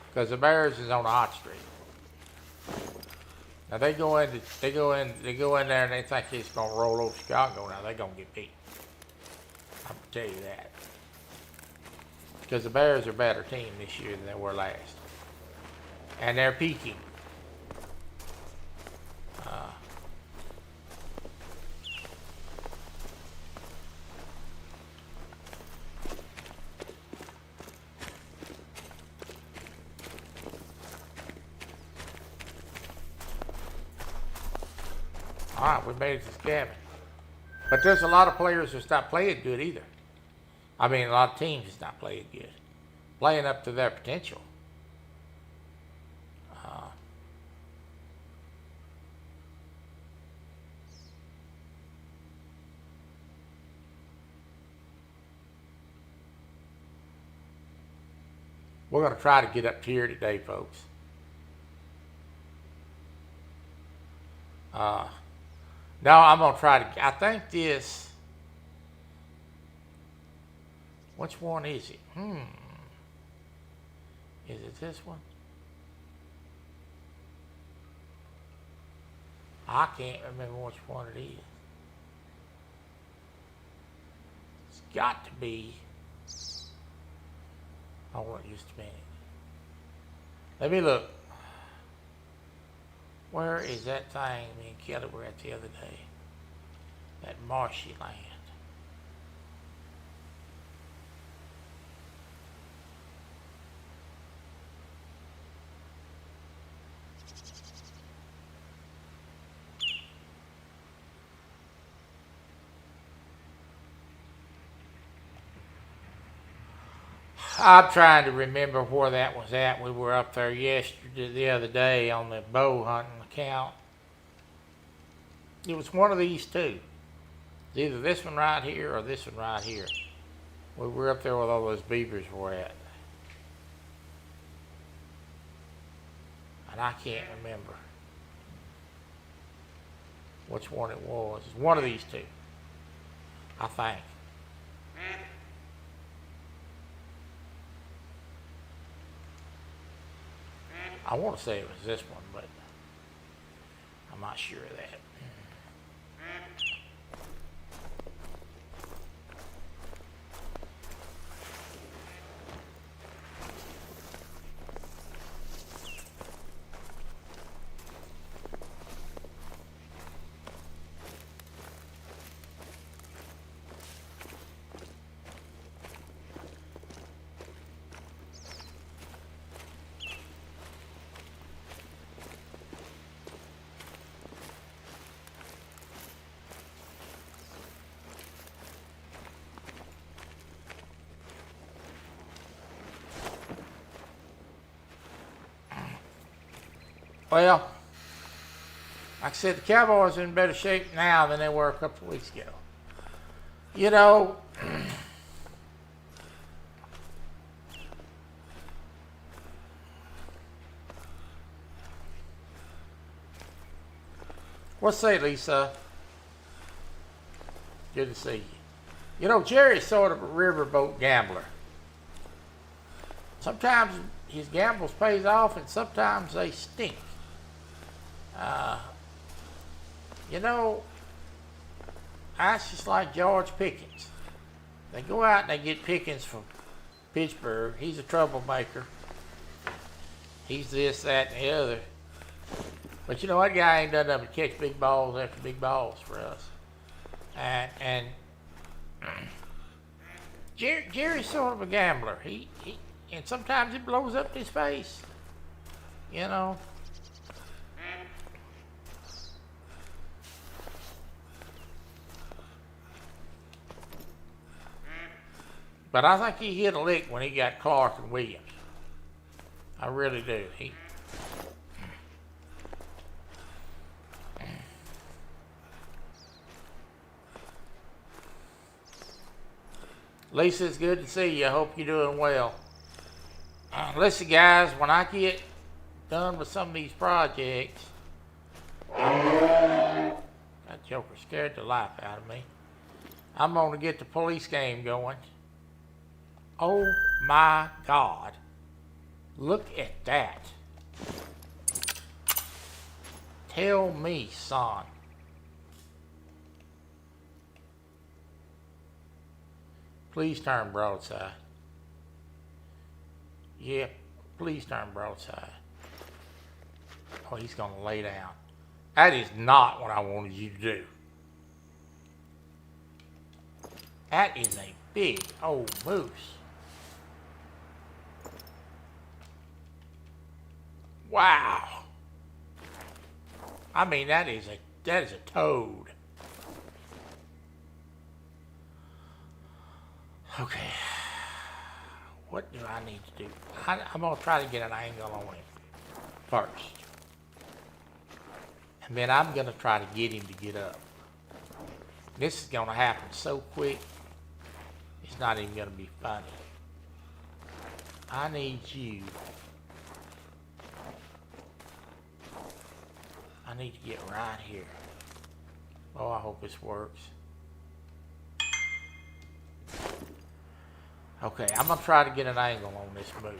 because the Bears is on the hot streak. Now they go in there and they think it's gonna roll over Chicago. Now they're gonna get beat. I'm gonna tell you that, because the Bears are a better team this year than they were last, and they're peaking. All right, we made it to cabin. But there's a lot of players that's not playing good either. I mean, a lot of teams that's not playing good. Playing up to their potential. We're going to try to get up here today, folks. No, I'm going to try to, I think this, which one is it? Is it this one? I can't remember which one it is. It's got to be, hold on just a minute. Let me look. Where is that thing me and Kelly were at the other day? That marshy land. I'm trying to remember where that was at. We were up there the other day on the bow hunting account. It was one of these two. It's either this one right here or this one right here. We were up there where all those beavers were at. And I can't remember which one it was. It's one of these two, I think. I want to say it was this one, but I'm not sure of that. Well, like I said, the Cowboys are in better shape now than they were a couple of weeks ago. You know, what say, Lisa? Good to see you. You know, Jerry's sort of a riverboat gambler. Sometimes his gambles pays off, and sometimes they stink. You know, that's just like George Pickens. They go out and they get Pickens from Pittsburgh. He's a troublemaker. He's this, that, and the other. But you know, that guy ain't done nothing but catch big balls after big balls for us. And Jerry's sort of a gambler. And sometimes it blows up in his face. You know. But I think he hit a lick when he got Clark and Williams. I really do. Lisa, it's good to see you. I hope you're doing well. Listen, guys, when I get done with some of these projects, that joker scared the life out of me. I'm going to get the police game going. Oh my God. Look at that. Tell me, son. Please turn broadside. Yep, please turn broadside. Oh, he's going to lay down. That is not what I wanted you to do. That is a big old moose. Wow. I mean, that is a toad. Okay. What do I need to do? I'm going to try to get an angle on him first. And then I'm going to try to get him to get up. This is going to happen so quick, it's not even going to be funny. I need you. I need to get right here. Oh, I hope this works. Okay, I'm going to try to get an angle on this moose.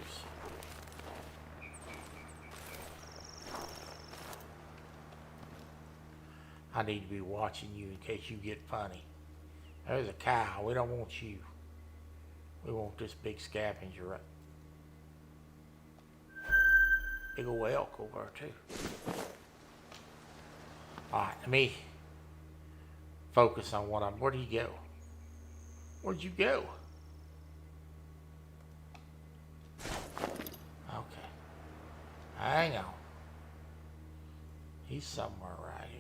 I need to be watching you in case you get funny. There's a cow. We don't want you. We want this big scavenger right. Big old elk over there too. Alright, let me focus on what I'm... Where did you go? Where'd you go? Okay. Hang on. He's somewhere right here.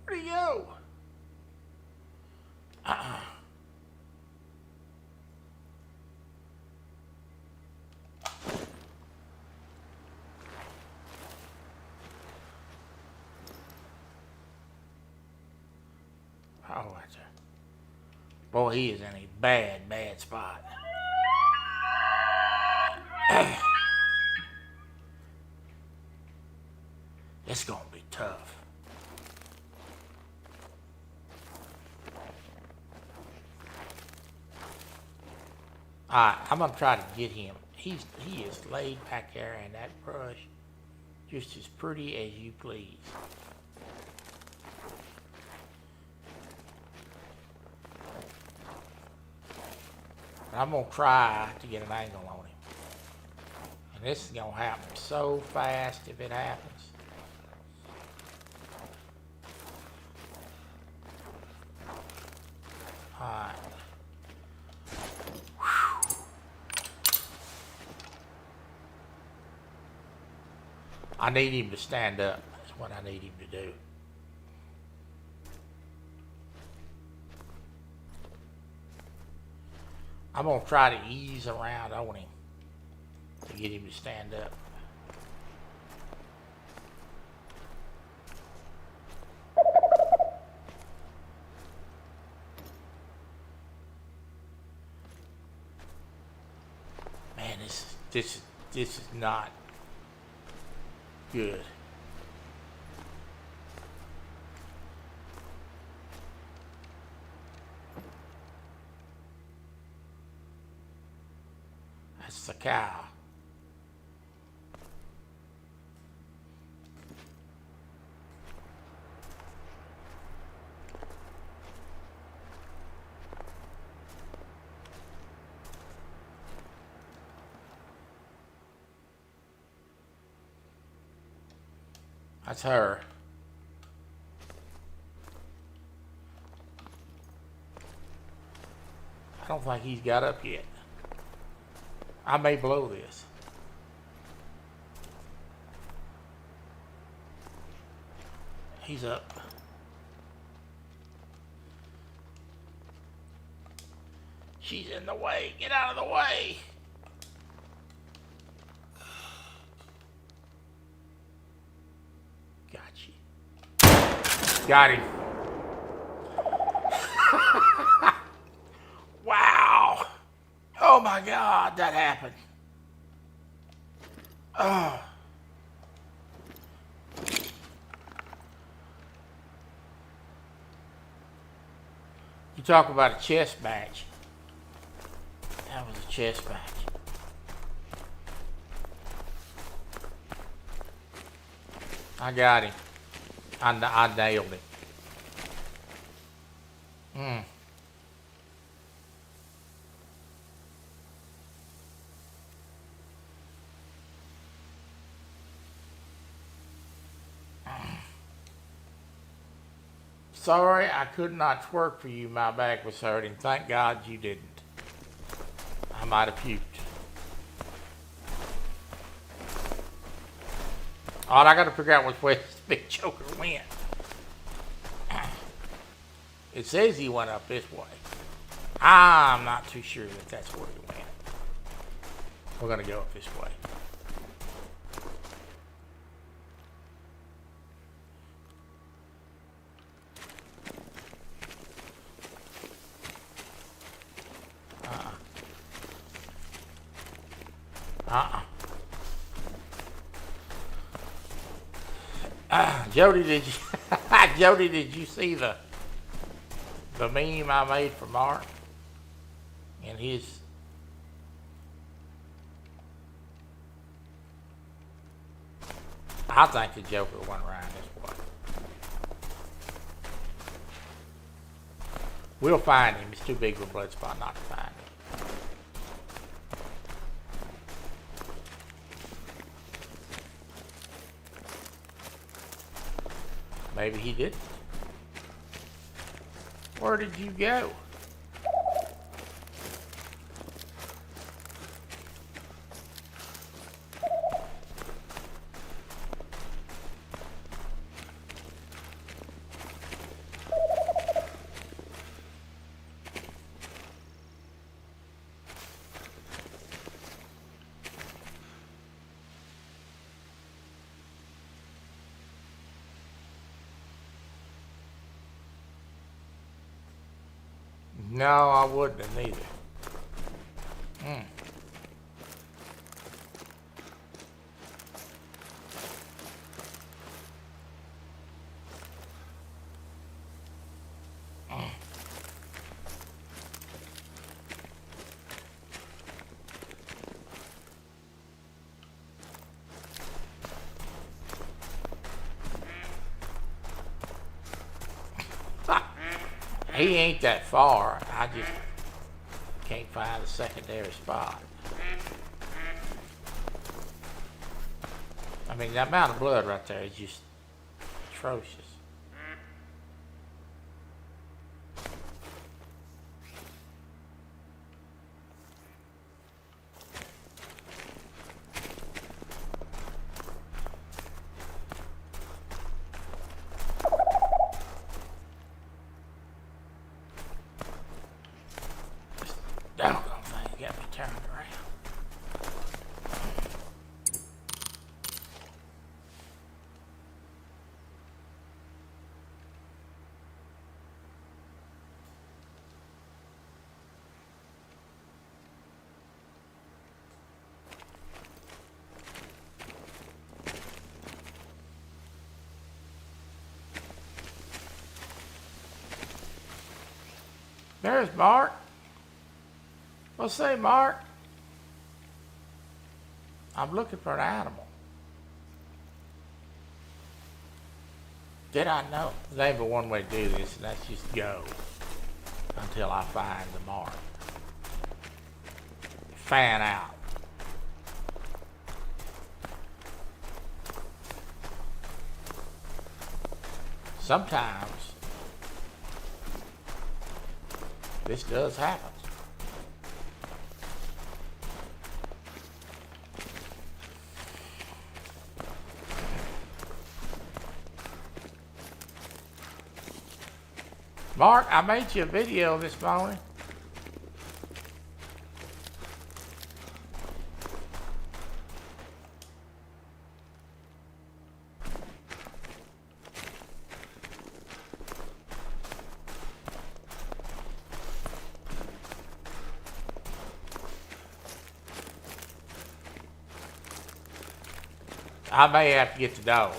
Where'd he go? Oh, that's a... Boy, he is in a bad, bad spot. It's gonna be tough. Alright, I'm gonna try to get him. He is laid back there in that brush, just as pretty as you please. I'm going to try to get an angle on him. And this is going to happen so fast if it happens. Alright. I need him to stand up. That's what I need him to do. I'm going to try to ease around on him to get him to stand up. Man, this is not good. That's the cow. That's her. I don't think he's got up yet. I may blow this. He's up. She's in the way. Get out of the way. Got you. Got him. Wow. Oh my God, that happened. Oh. You talk about a chess match. That was a chess match. I got him. I nailed him. Sorry, I could not twerk for you. My back was hurting. Thank God you didn't. I might have puked. All I got to figure out was where this big joker went. It says he went up this way. I'm not too sure that that's where he went. We're going to go up this way. Jody, did you see the meme I made for Mark and his? I think the Joker went around this way. We'll find him. It's too big of a blood spot not to find him. Maybe he didn't. Where did you go? No, I wouldn't have neither. He ain't that far. I just can't find a secondary spot. I mean, the amount of blood right there is just atrocious. Doggone thing got me turned around. There's Mark. Well, say, Mark, I'm looking for an animal. Did I know? There ain't but one way to do this, and that's just go until I find the mark. Fan out. Sometimes this does happen. Mark, I made you a video this morning. I may have to get the dog.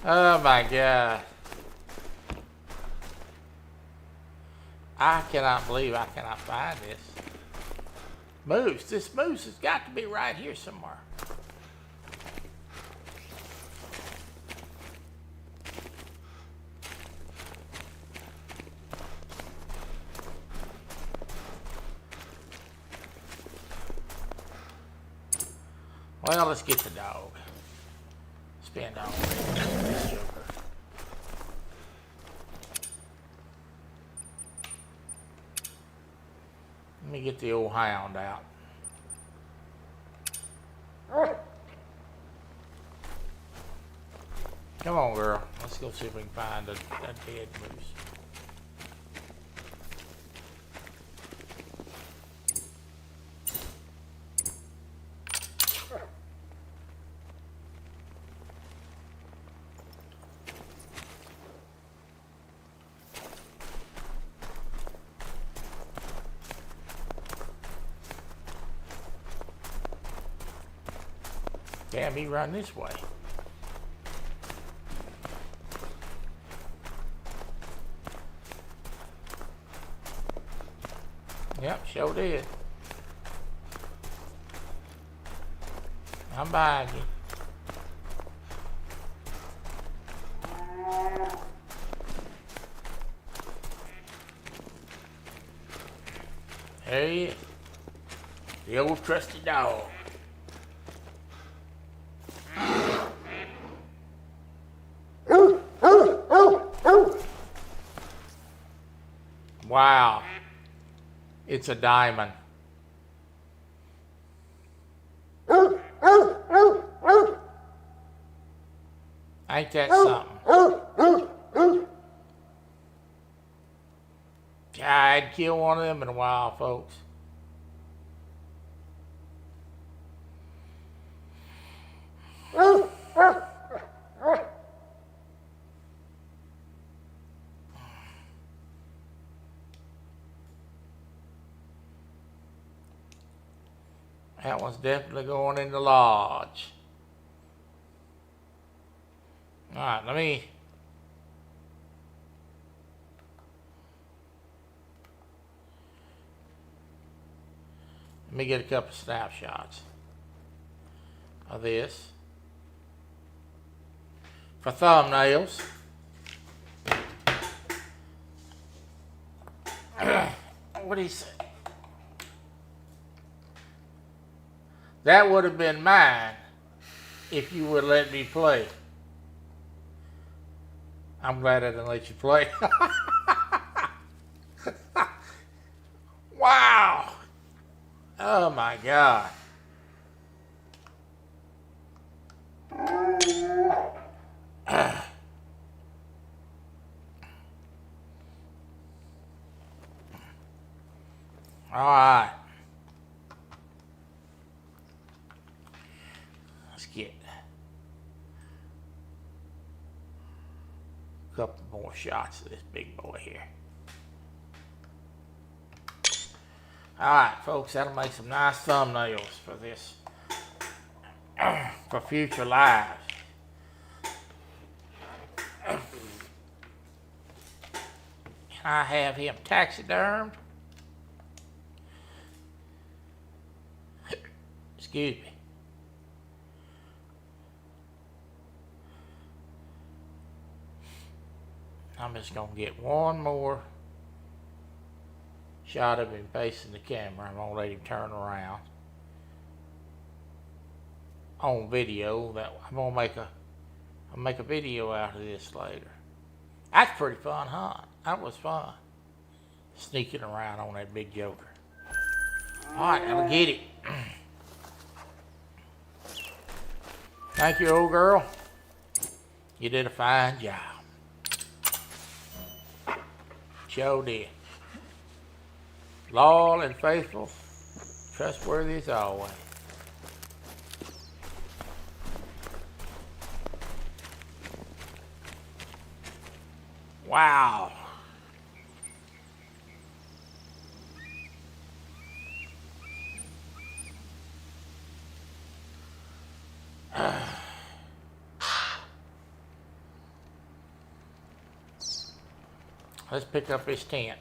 Oh my God. I cannot believe I cannot find this. Moose. This moose has got to be right here somewhere. Well, let's get the dog. Spend all this joker. Let me get the old hound out. Come on, girl. Let's go see if we can find a dead moose. Damn, he run this way. Yep, sure did. I'm behind you. There he is. The old trusty dog. Wow. It's a diamond. Ain't that something? I'd kill one of them in a while, folks. That one's definitely going in the lodge. All right, let me get a couple snapshots of this for thumbnails. What do you say? That would have been mine if you would let me play. I'm glad I didn't let you play. Wow. Oh my God. All right. Let's get a couple more shots of this big boy here. All right, folks, that'll make some nice thumbnails for this, for future lives. Can I have him taxidermed? Excuse me. I'm just going to get one more shot of him facing the camera. I'm going to let him turn around on video. That I'm going to make a video out of this later. That's pretty fun, huh? That was fun. Sneaking around on that big joker. All right, I'll get it. Thank you, old girl. You did a fine job. Sure did. Loyal and faithful, trustworthy as always. Wow. Let's pick up his tent.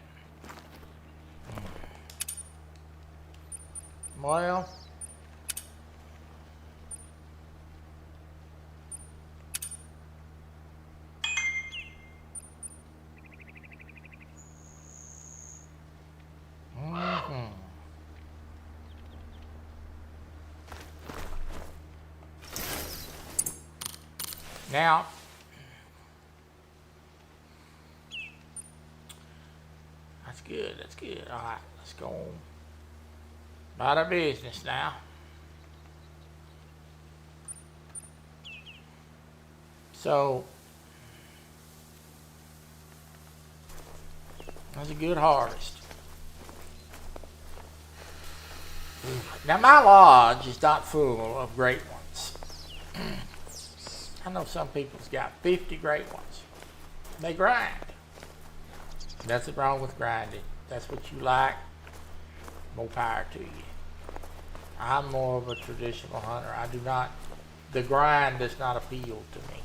Well, now, that's good, that's good. All right, let's go on about our business now. So, that's a good harvest. Now, my lodge is not full of great ones. I know some people's got 50 great ones. They grind. Nothing wrong with grinding. That's what you like. More power to you. I'm more of a traditional hunter. I do not, the grind does not appeal to me.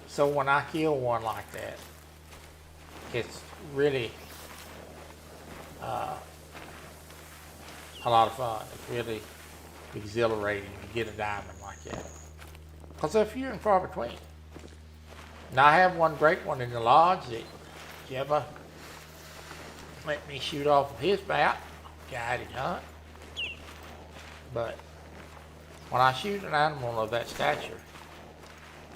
So when I kill one like that, it's really a lot of fun. It's really exhilarating to get a diamond like that. Because they're few and far between. Now I have one great one in the lodge that Jebba let me shoot off of his mount, guided hunt. But when I shoot an animal of that stature,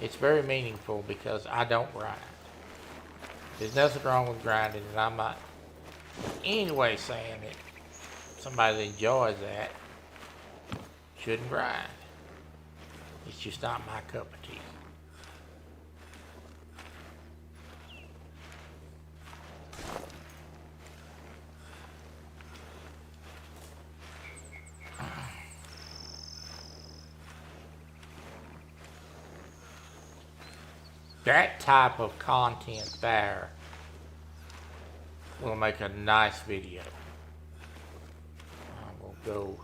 it's very meaningful because I don't grind. There's nothing wrong with grinding, and I'm not in any way saying that somebody that enjoys that shouldn't grind. It's just not my cup of tea. That type of content there will make a nice video. I will go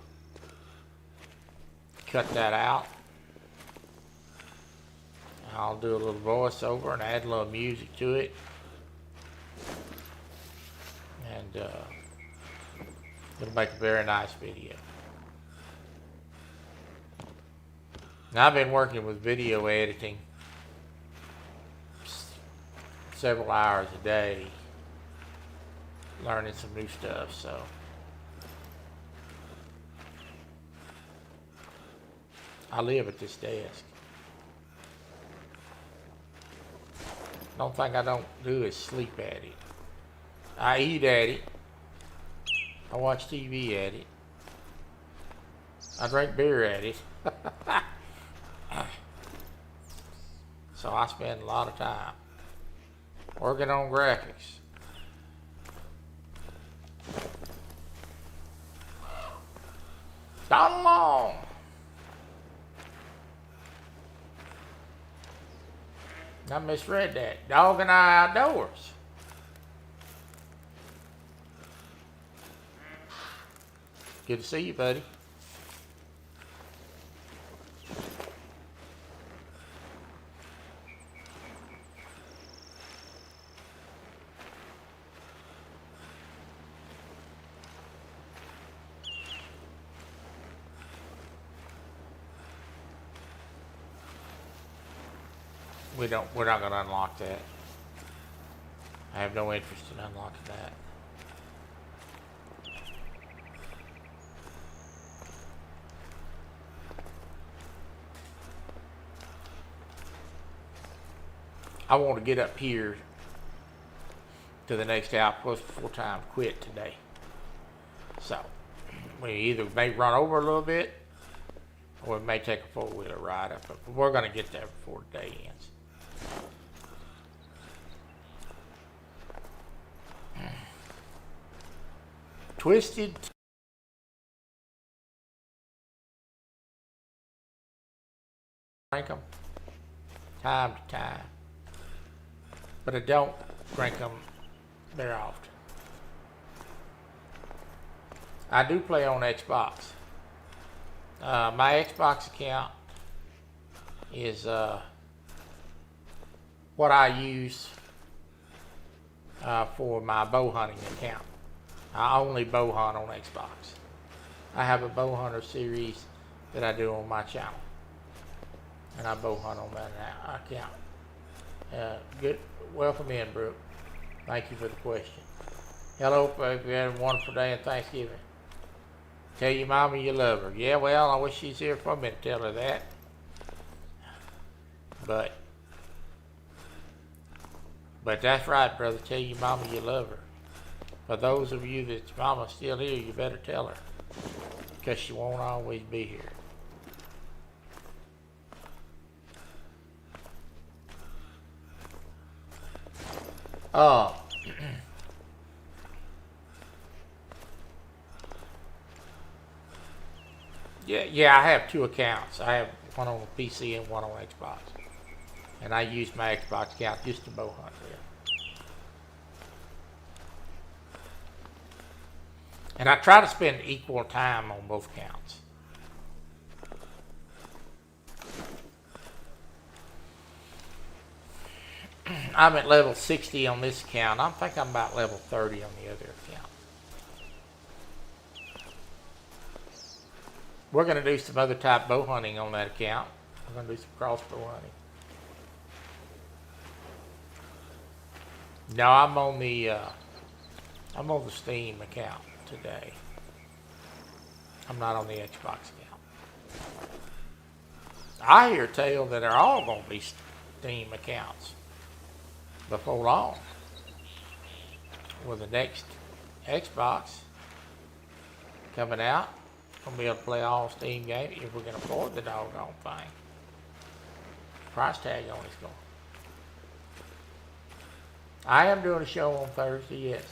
cut that out. I'll do a little voiceover and add a little music to it. And it'll make a very nice video. Now I've been working with video editing several hours a day, learning some new stuff, so I live at this desk. The only thing I don't do is sleep at it. I eat at it. I watch TV at it. I drink beer at it. So I spend a lot of time working on graphics. Down along. I misread that. Dog and I outdoors. Good to see you, buddy. We're not gonna unlock that. I have no interest in unlocking that. I want to get up here to the next outpost before time quit today. So we either may run over a little bit, or we may take a four-wheeler ride up. But we're going to get there before the day ends. Twisted. Drink them time to time, but I don't drink them very often. I do play on Xbox. My Xbox account is what I use for my bow hunting account. I only bow hunt on Xbox. I have a bow hunter series that I do on my channel, and I bow hunt on that account. Good, welcome in, Brooke. Thank you for the question. Hello, hope you had a wonderful day and Thanksgiving. Tell your mama you love her. Yeah, well, I wish she's here for me to tell her that. But that's right, brother. Tell your mama you love her. For those of you that's mama's still here, you better tell her, because she won't always be here. Yeah, I have two accounts. I have one on PC and one on Xbox. And I use my Xbox account just to bow hunt there. And I try to spend equal time on both accounts. I'm at level 60 on this account. I think I'm about level 30 on the other account. We're going to do some other type bow hunting on that account. We're going to do some crossbow hunting. No, I'm on the Steam account today. I'm not on the Xbox account. I hear tell that they're all going to be Steam accounts before long. With the next Xbox coming out, we'll be able to play all Steam games if we can afford the doggone thing. Price tag on it's going. I am doing a show on Thursday, yes.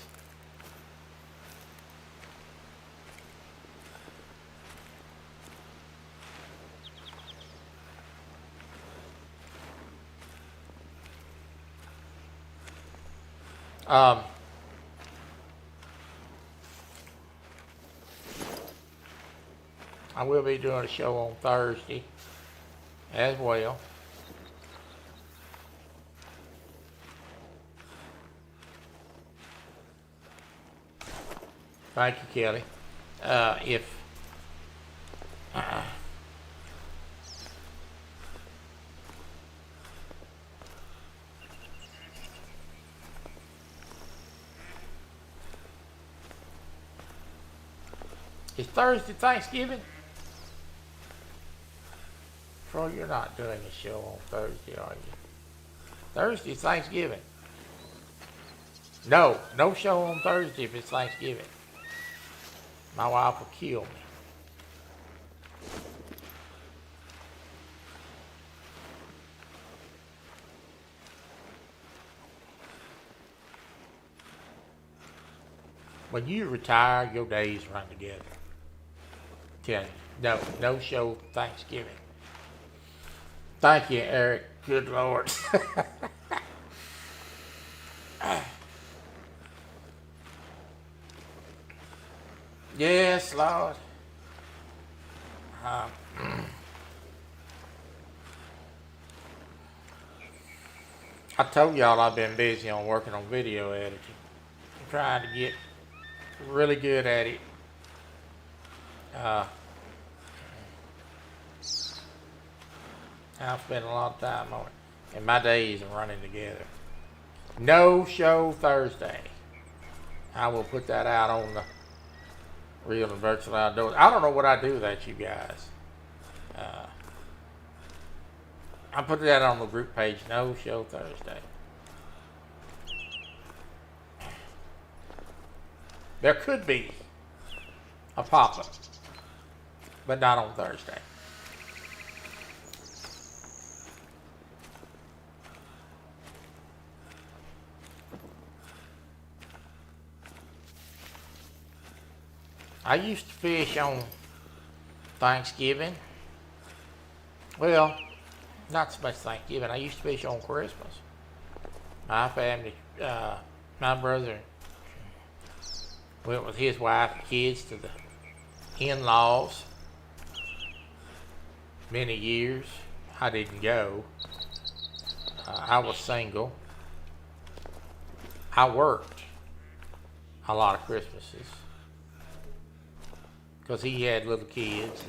I will be doing a show on Thursday as well. Thank you, Kelly. Is Thursday Thanksgiving? Bro, you're not doing a show on Thursday, are you? Thursday's Thanksgiving. No show on Thursday if it's Thanksgiving. My wife will kill me. When you retire, your days run together. Tell you, no show Thanksgiving. Thank you, Eric. Good Lord. Yes, Lord. I told y'all I've been busy on working on video editing. I'm trying to get really good at it. I've spent a lot of time on it. And my days are running together. No show Thursday. I will put that out on the Real and Virtual Outdoors. I don't know what I do without you guys. I put that on the group page. No show Thursday. There could be a pop-up, but not on Thursday. I used to fish on Thanksgiving. Well, not so much Thanksgiving. I used to fish on Christmas. My family, my brother went with his wife and kids to the in-laws many years. I didn't go. I was single. I worked a lot of Christmases because he had little kids,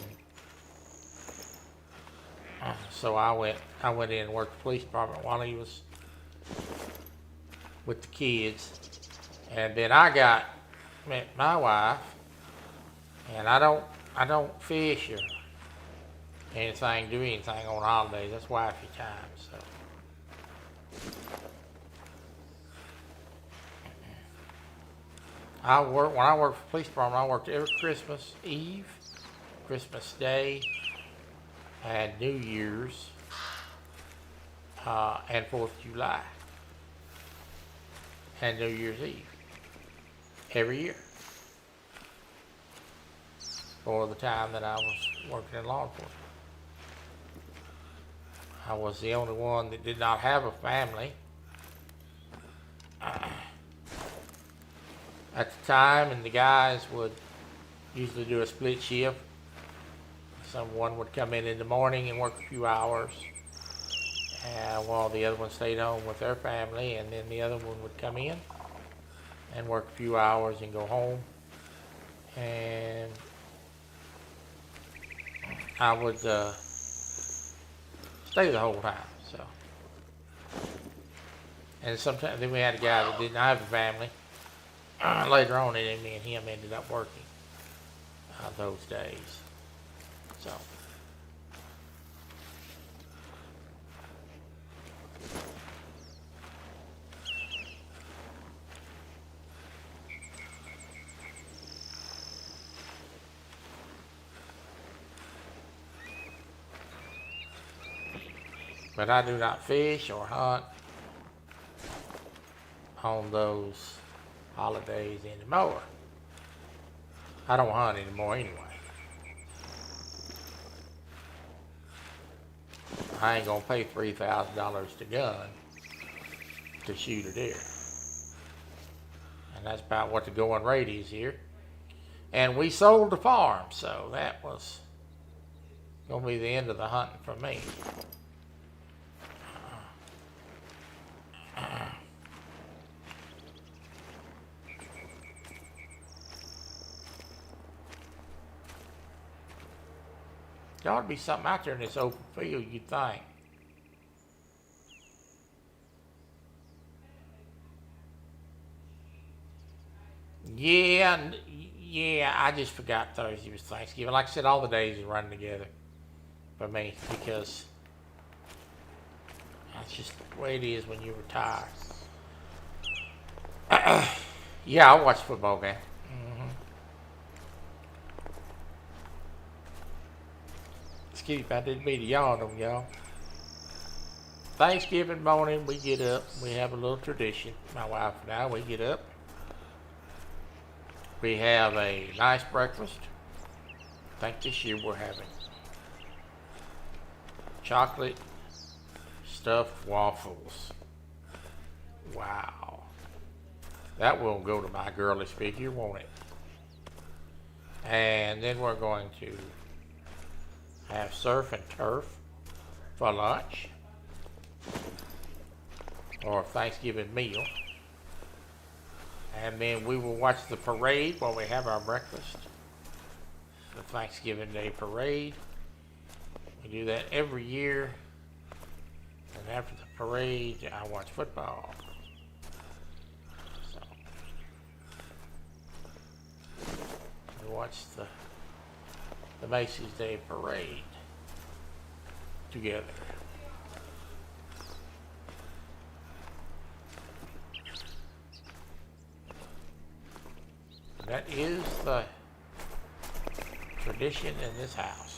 and so I went in and worked the police department while he was with the kids, and then I met my wife, and I don't fish or do anything on holidays. That's wifey time. So when I worked for the police department, I worked every Christmas Eve, Christmas Day, and New Year's, and 4th of July, and New Year's Eve, every year, for the time that I was working in law enforcement. I was the only one that did not have a family at the time, and the guys would usually do a split shift. Someone would come in the morning and work a few hours, while the other one stayed home with their family, and then the other one would come in and work a few hours and go home. And I would stay the whole time. So, and sometimes then we had a guy that didn't have a family. Later on, me and him ended up working those days. So. But I do not fish or hunt on those holidays anymore. I don't hunt anymore anyway. I ain't gonna pay $3,000 to gun to shoot a deer. And that's about what the going rate is here. And we sold the farm, so that was gonna be the end of the hunting for me. There ought to be something out there in this open field, you'd think. Yeah, I just forgot Thursday was Thanksgiving. Like I said, all the days are running together for me because that's just the way it is when you retire. Yeah, I'll watch a football game. Excuse me, I didn't mean to yawn on y'all. Thanksgiving morning, we get up. We have a little tradition. My wife and I, we get up. We have a nice breakfast. I think this year we're having chocolate stuffed waffles. Wow. That will go to my girlish figure, won't it? And then we're going to have surf and turf for lunch, or a Thanksgiving meal. And then we will watch the parade while we have our breakfast. The Thanksgiving Day parade. We do that every year. And after the parade, I watch football. So, we watch the Macy's Day Parade together. That is the tradition in this house.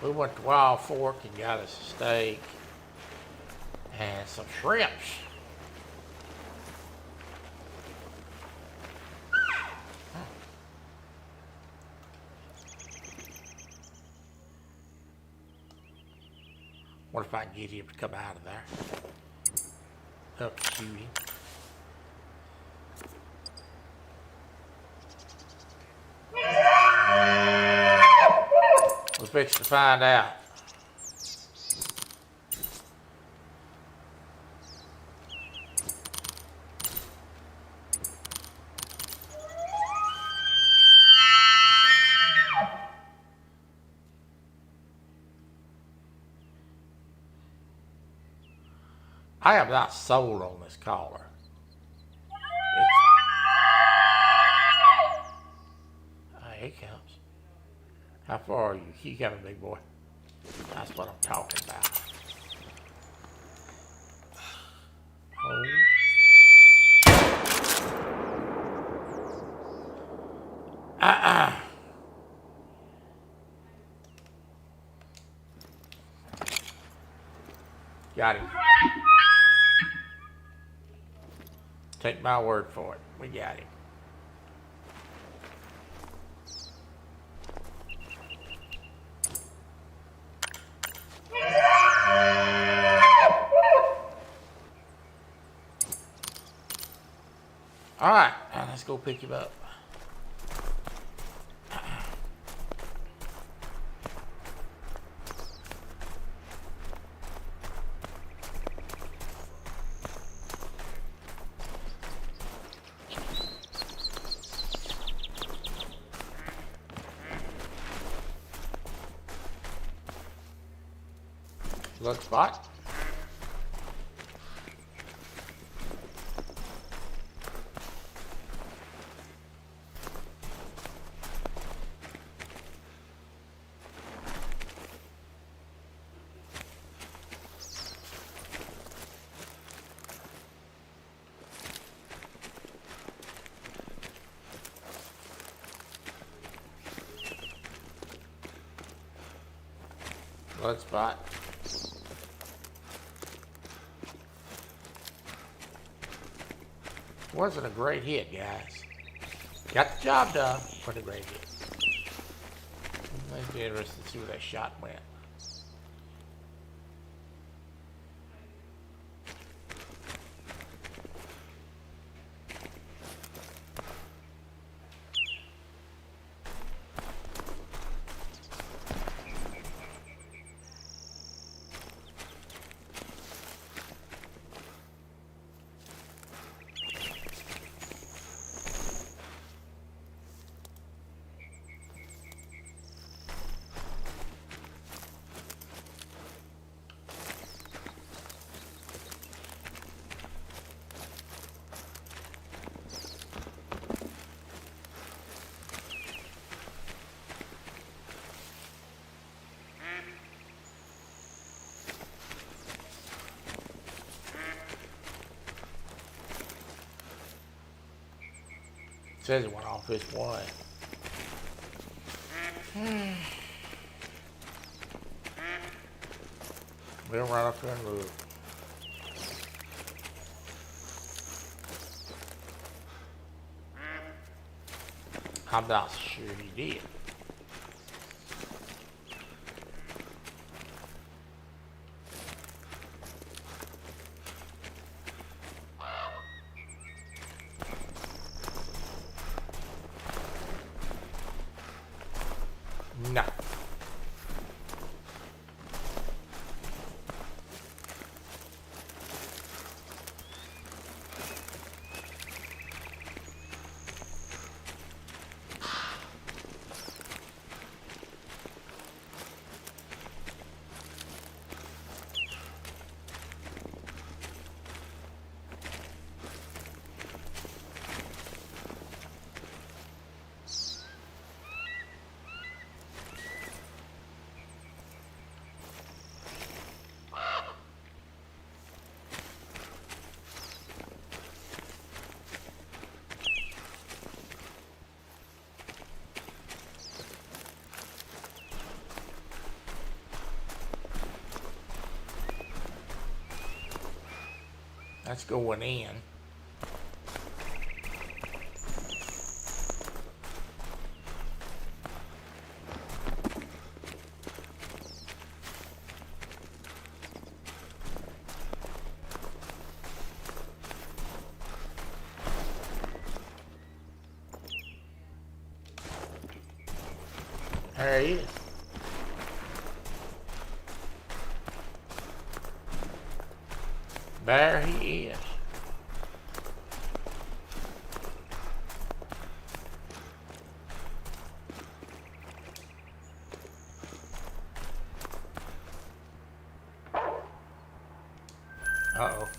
We went to Wild Fork and got us a steak and some shrimps. What if I can get him to come out of there? Up to shoot him. We're fixing to find out. I am not sold on this collar. Here he comes. How far are you? You coming, big boy? That's what I'm talking about. Got him. Take my word for it. We got him. All right, now let's go pick him up. Good spot. Good spot. Wasn't a great hit, guys. Got the job done, but a great hit. Let's be interested to see where that shot went. Says it went off this one. We'll run up there and move. I'm not sure he did. No. That's going in. There he is. There he is. Uh-oh.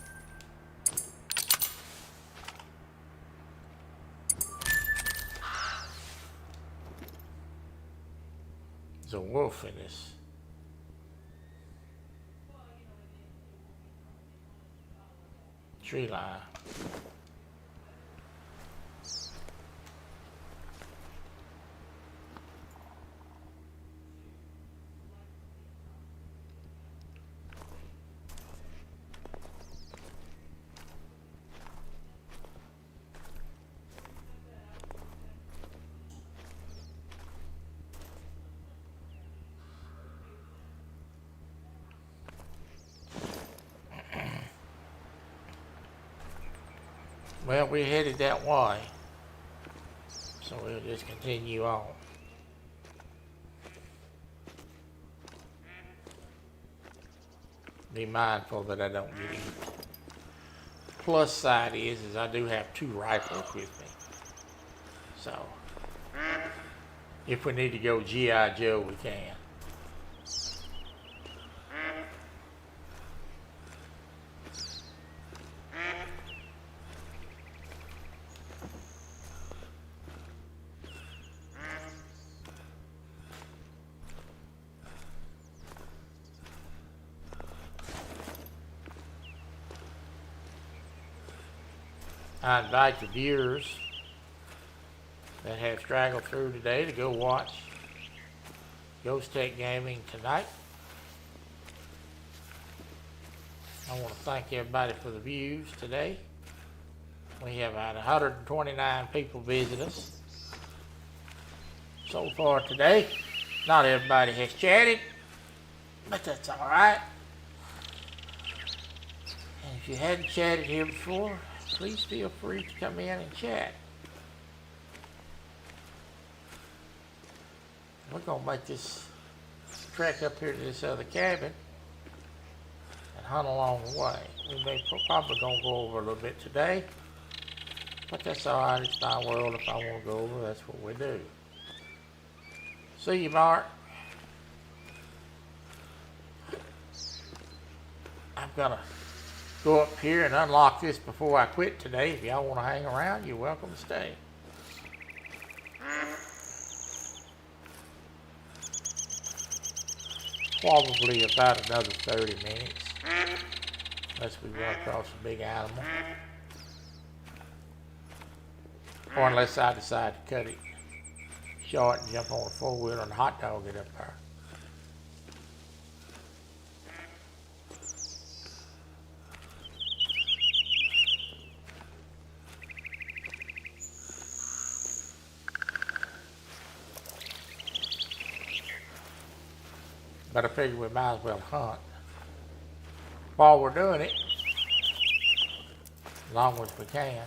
There's a wolf in this. Tree line. Well, we're headed that way, so we'll just continue on. Be mindful that I don't get eaten. Plus side is I do have 2 rifles with me, so if we need to go G.I. Joe, we can. I invite the viewers that have straggled through today to go watch Ghost Tech Gaming tonight. I want to thank everybody for the views today. We have had 129 people visit us so far today. Not everybody has chatted, but that's all right. And if you hadn't chatted here before, please feel free to come in and chat. We're going to make this trek up here to this other cabin and hunt along the way. We may probably going to go over a little bit today, but that's all right. It's my world. If I want to go over, that's what we do. See you, Mark. I'm going to go up here and unlock this before I quit today. If y'all want to hang around, you're welcome to stay. Probably about another 30 minutes, unless we run across a big animal. Or unless I decide to cut it short and jump on a 4-wheeler and hot dog it up there. But I figure we might as well hunt while we're doing it, as long as we can.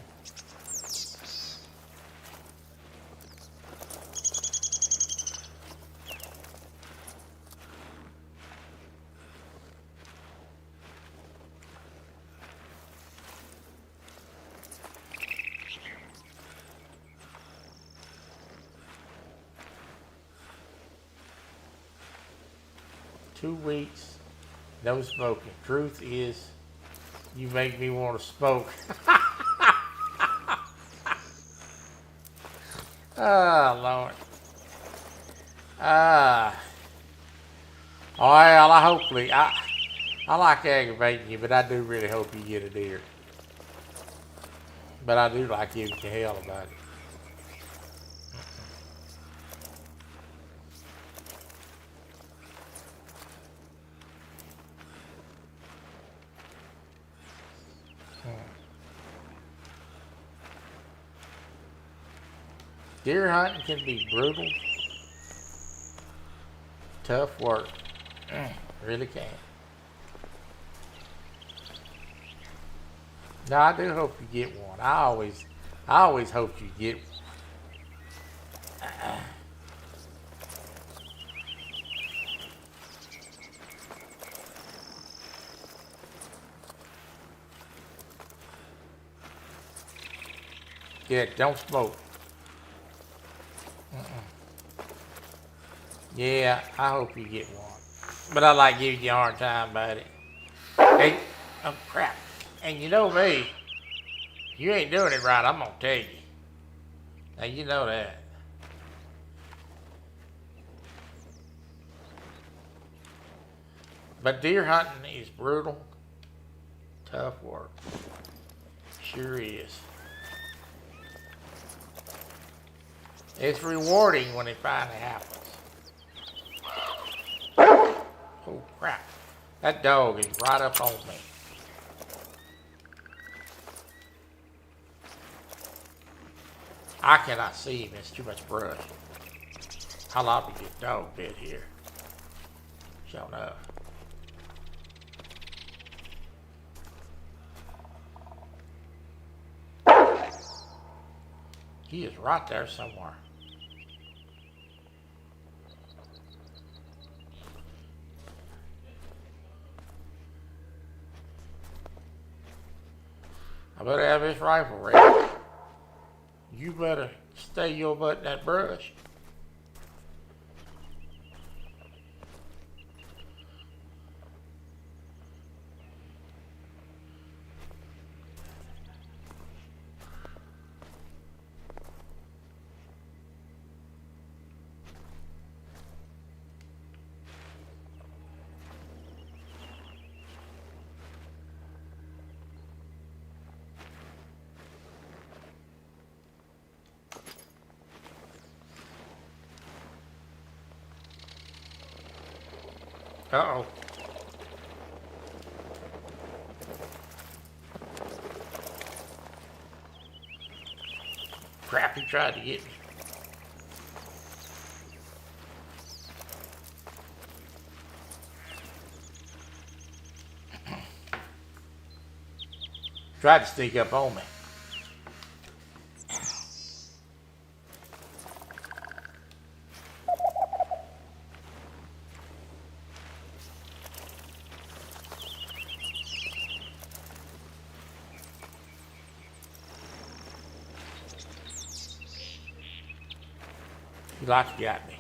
Two weeks, no smoking. Truth is, you make me want to smoke. Oh, Lord. Well, I like aggravating you, but I do really hope you get a deer. But I do like giving you hell about it. Deer hunting can be brutal, tough work. Really can. Now I do hope you get one. I always hope you get one. Yeah, don't smoke. Yeah, I hope you get one. But I like giving you a hard time about it. Hey, oh crap. And you know me, if you ain't doing it right, I'm gonna tell you. Now you know that. But deer hunting is brutal, tough work. Sure is. It's rewarding when it finally happens. Oh crap. That dog is right up on me. I cannot see him. It's too much brush. How long did this dog bit here? Sure enough. He is right there somewhere. I better have this rifle ready. You better stay your butt in that brush. Uh-oh. Crap, he tried to get me. Tried to sneak up on me. He like got me.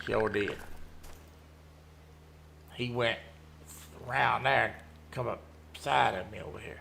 Sure did. He went around there and come up side of me over here.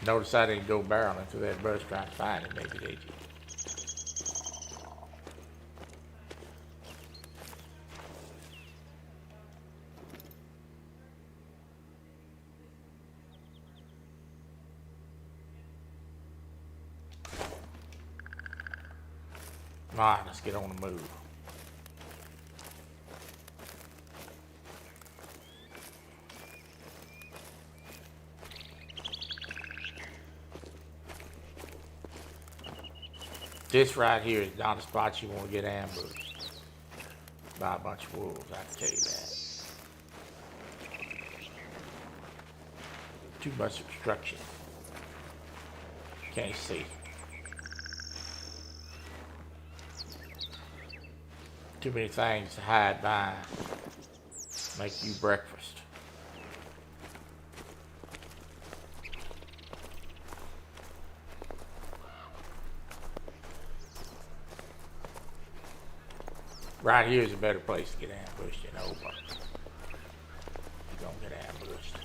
Notice I didn't go barreling through that brush trying to find it, maybe, did you? Alright, let's get on the move. This right here is not a spot you want to get ambushed by a bunch of wolves, I can tell you that. Too much obstruction. Can't see. Too many things to hide behind. Make you breakfast. Right here is a better place to get ambushed than over. You're gonna get ambushed.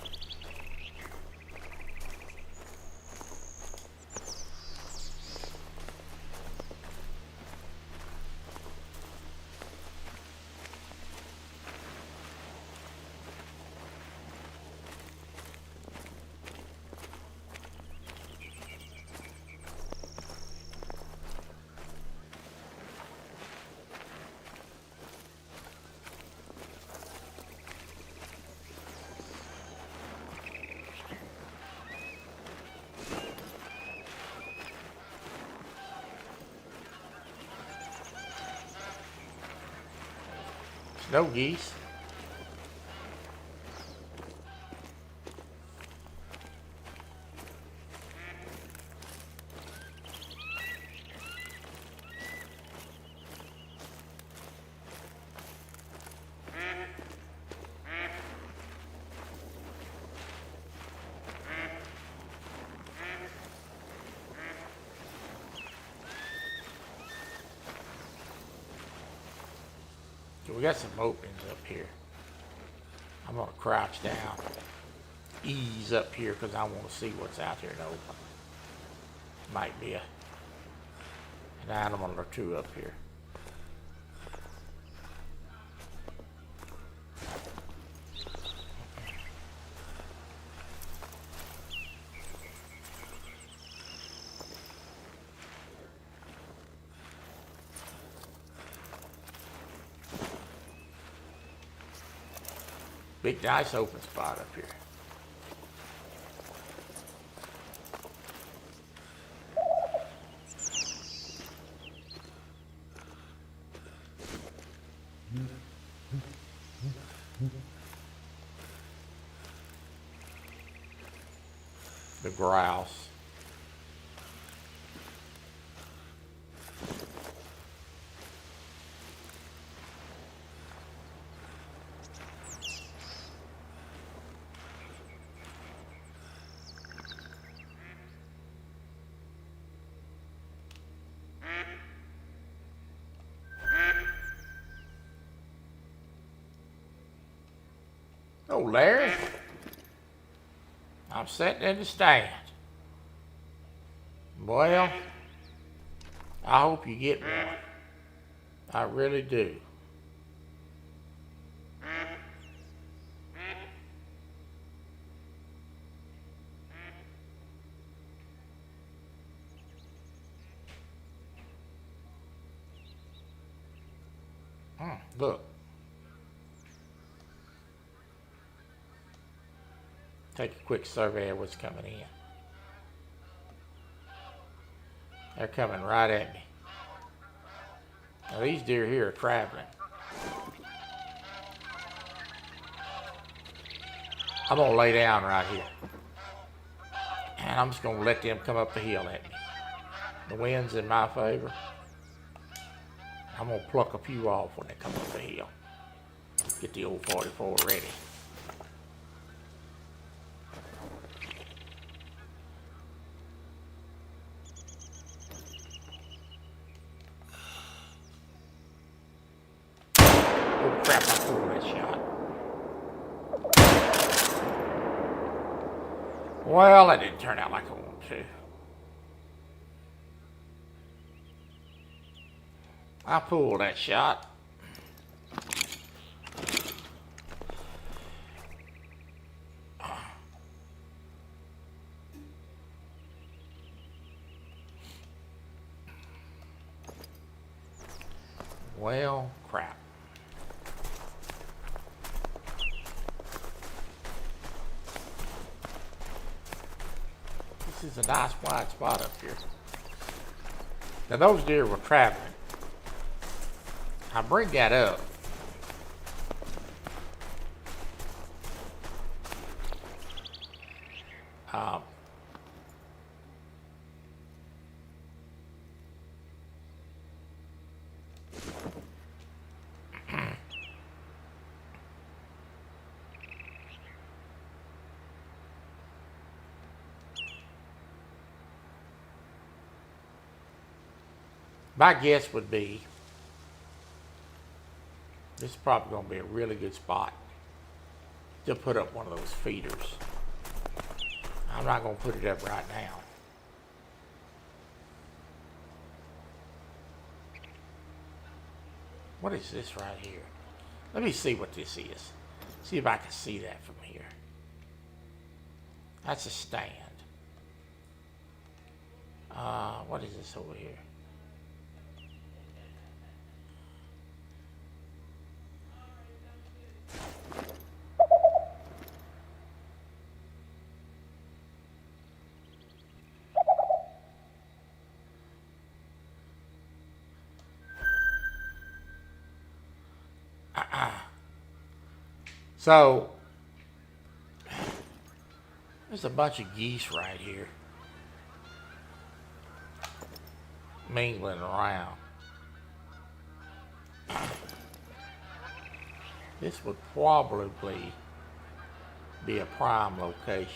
Snow geese. So we got some openings up here. I'm gonna crouch down, ease up here because I want to see what's out there in the open. Might be an animal or two up here. Big nice open spot up here. The grouse. Oh, Larry. I'm sitting in the stand. Well, I hope you get one. I really do. Look. Take a quick survey of what's coming in. They're coming right at me. Now these deer here are traveling. I'm gonna lay down right here. And I'm just gonna let them come up the hill at me. The wind's in my favor. I'm gonna pluck a few off when they come up the hill. Get the old 44 ready. Oh crap, I pulled that shot. Well, that didn't turn out like I wanted to. I pulled that shot. Well, crap. This is a nice wide spot up here. Now those deer were traveling. I bring that up. My guess would be This is probably going to be a really good spot to put up one of those feeders. I'm not going to put it up right now. What is this right here? Let me see what this is. See if I can see that from here. That's a stand. What is this over here? So, there's a bunch of geese right here mingling around. This would probably be a prime location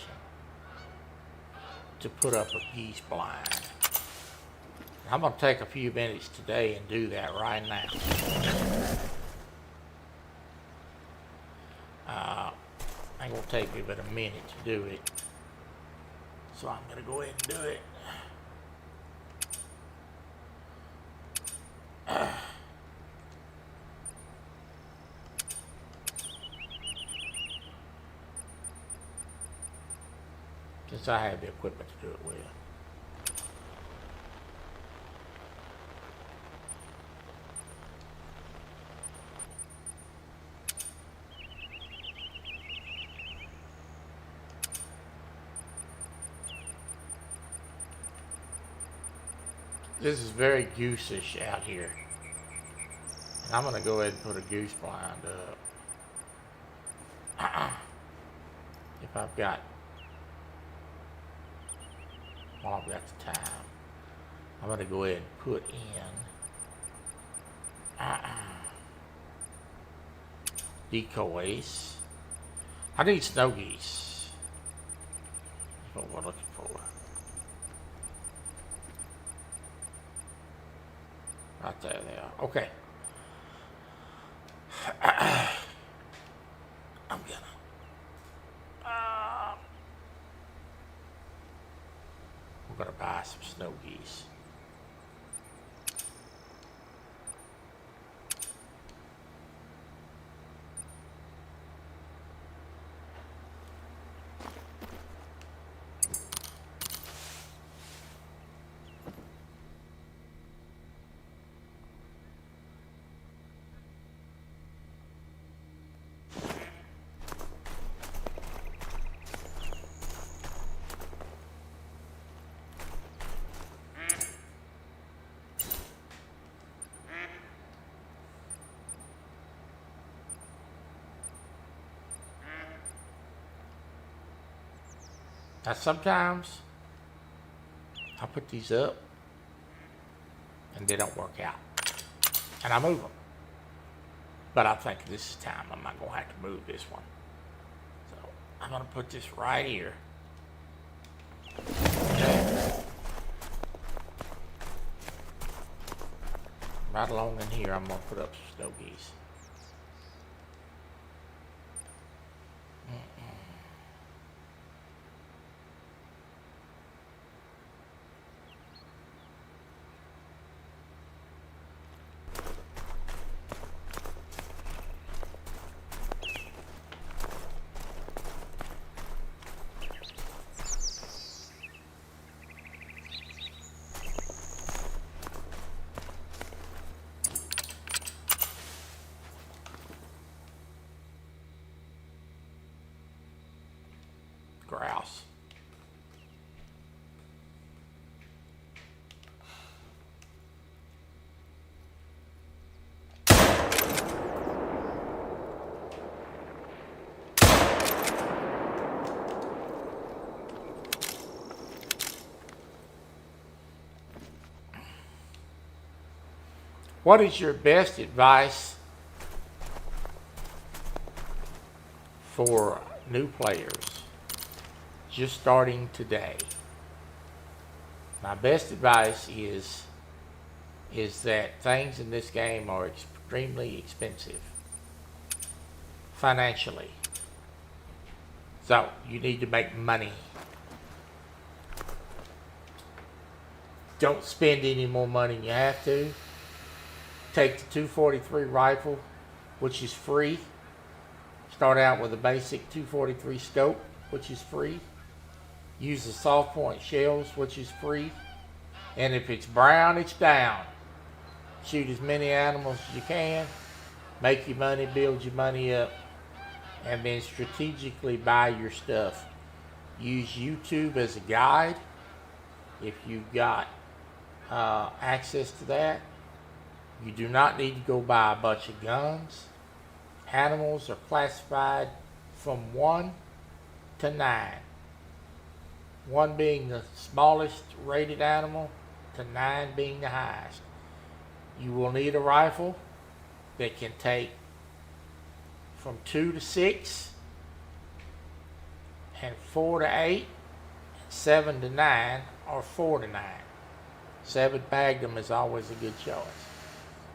to put up a geese blind. I'm going to take a few minutes today and do that right now. Ain't gonna take me but a minute to do it, so I'm gonna go ahead and do it. Since I have the equipment to do it with. This is very goose-ish out here. And I'm going to go ahead and put a goose blind up. If I've got, while I've got the time, I'm going to go ahead and put in decoys. I need snow geese. That's what we're looking for. Right there they are. Okay. I'm we're gonna buy some snow geese. Now sometimes I put these up and they don't work out and I move them. But I think this is time I'm not going to have to move this one. So I'm going to put this right here. Okay. Right along in here I'm going to put up some snow geese. Grouse. What is your best advice for new players just starting today? My best advice is that things in this game are extremely expensive. financially. So you need to make money. Don't spend any more money than you have to. Take the 243 rifle, which is free. Start out with a basic 243 scope, which is free. Use the soft point shells, which is free. And if it's brown, it's down. Shoot as many animals as you can. Make your money, build your money up. And then strategically buy your stuff. Use YouTube as a guide if you've got access to that. You do not need to go buy a bunch of guns. Animals are classified from 1 to 9. 1 being the smallest rated animal, to 9 being the highest. You will need a rifle that can take from 2 to 6, and 4 to 8, 7 to 9, or 4 to 9. 7 Magnum is always a good choice.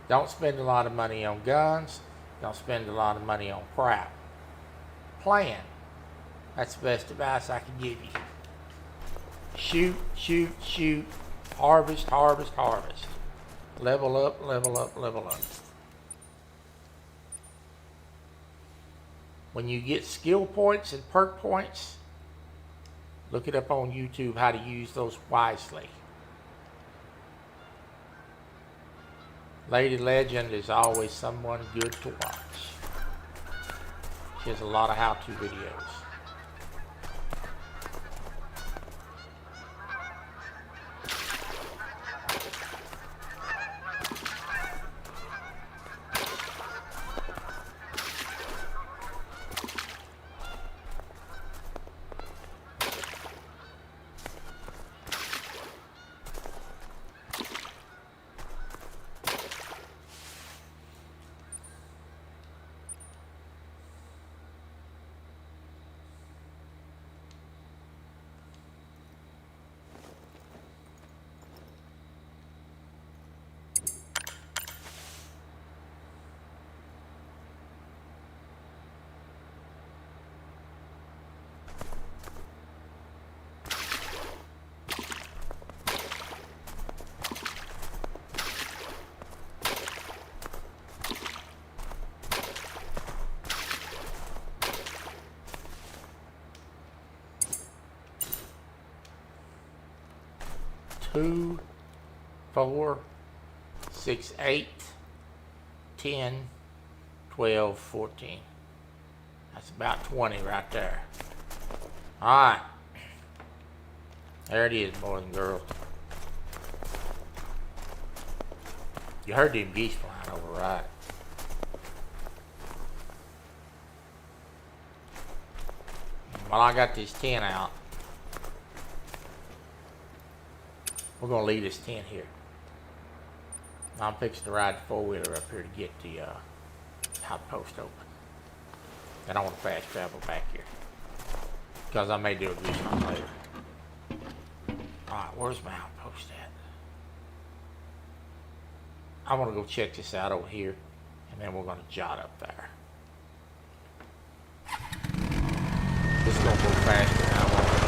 Don't spend a lot of money on guns. Don't spend a lot of money on crap. Plan. That's the best advice I can give you. Shoot, shoot, shoot. Harvest, harvest, harvest. Level up, level up, level up. When you get skill points and perk points, look it up on YouTube how to use those wisely. Lady Legend is always someone good to watch. She has a lot of how-to videos. Two, 4, 6, 8, 10, 12, 14. That's about 20 right there. Alright. There it is, boys and girls. You heard them geese flying over, right? While I got this 10 out, we're going to leave this 10 here. I'm fixing to ride the 4-wheeler up here to get the outpost open. Then I want to fast travel back here, because I may do a goose hunt later. Alright, where's my outpost at? I want to go check this out over here, and then we're going to jot up there. This is going to go faster than I want to go.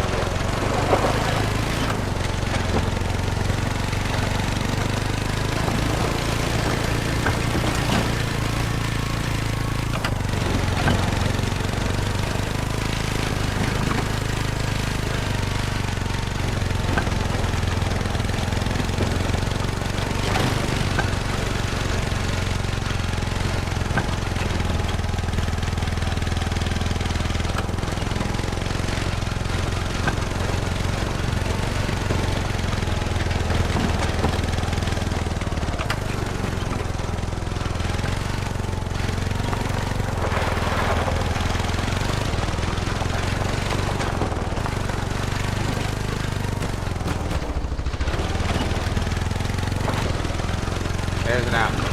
There's an outlet.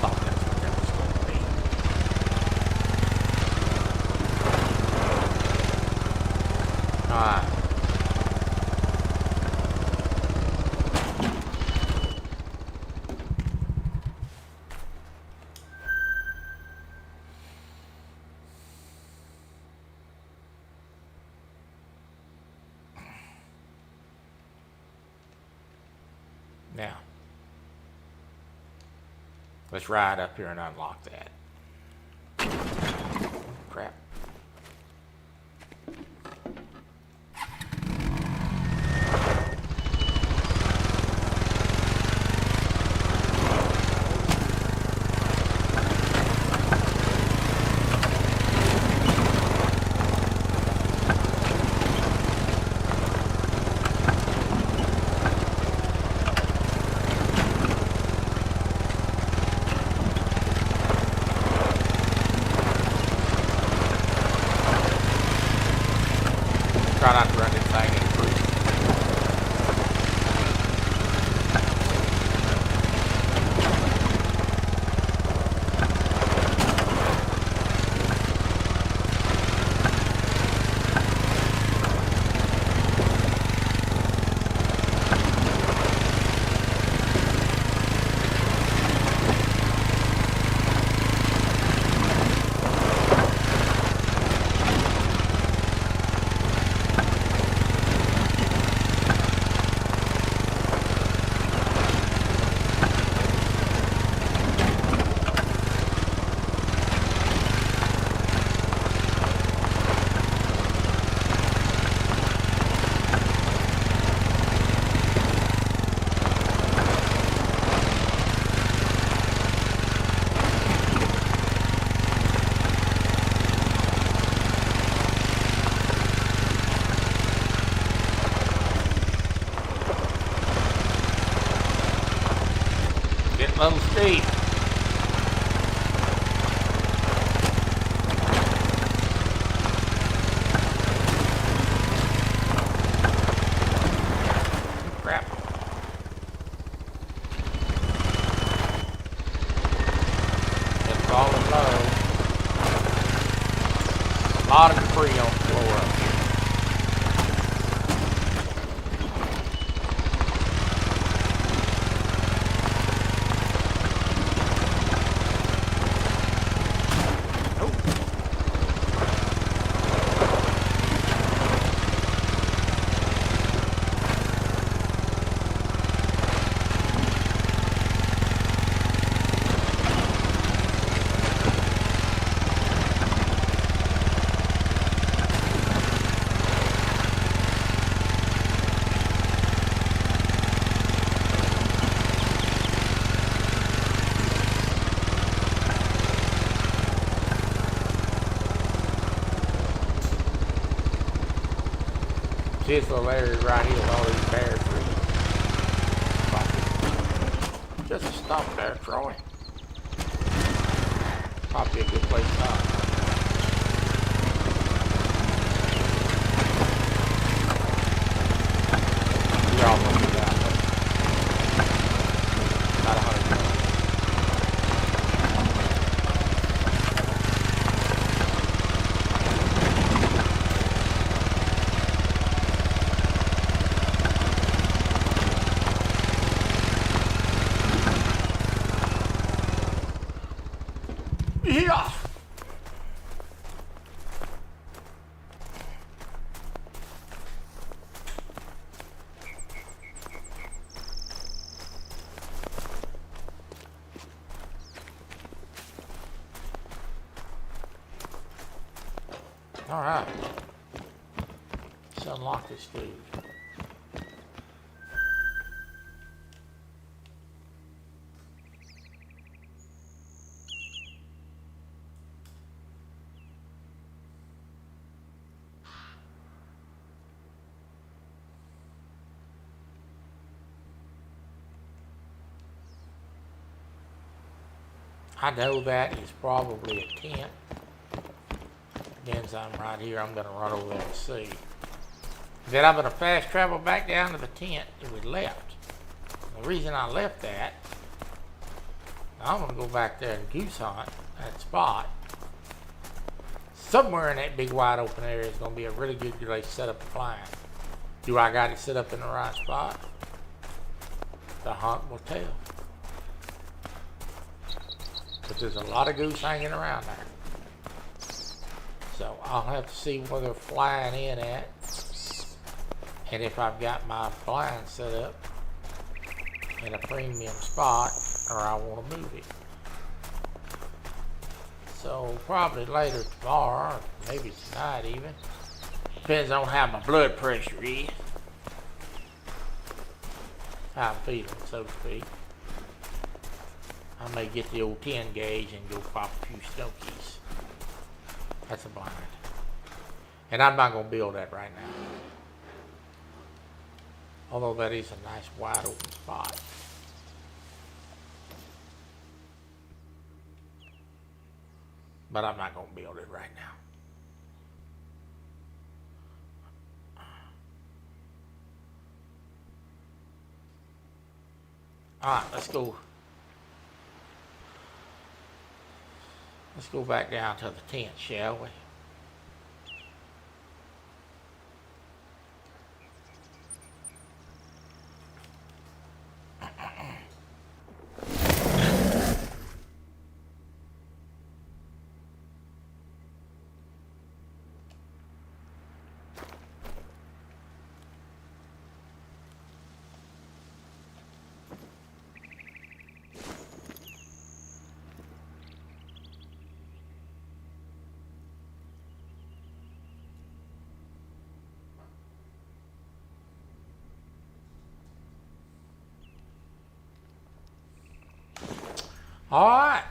Thought that's what that was going to be. Alright. Now, let's ride up here and unlock that. Crap. Try not to run this thing in through. Getting a little steep. Crap. It's falling low. A lot of debris on the floor up here. This little area right here with all these bear trees. Just a stop there, Troy. Probably a good place to stop. You're almost down there. About 100 yards. Yeah. All right. Let's unlock this dude. I know that is probably a tent. Again, as I'm right here, I'm going to run over there and see. Then I'm going to fast travel back down to the tent that we left. The reason I left that, I'm going to go back there and goose hunt that spot. Somewhere in that big wide open area is going to be a really good place to set up a blind. Do I got it set up in the right spot? The hunt will tell. But there's a lot of goose hanging around there. So I'll have to see where they're flying in at. And if I've got my blind set up in a premium spot, or I want to move it. So probably later tomorrow, or maybe tonight even. Depends on how my blood pressure is. How I'm feeling, so to speak. I may get the old 10 gauge and go pop a few stokies. That's a blind. And I'm not going to build that right now. Although that is a nice wide open spot. But I'm not going to build it right now. Alright, let's go. Let's go back down to the tent, shall we? All right.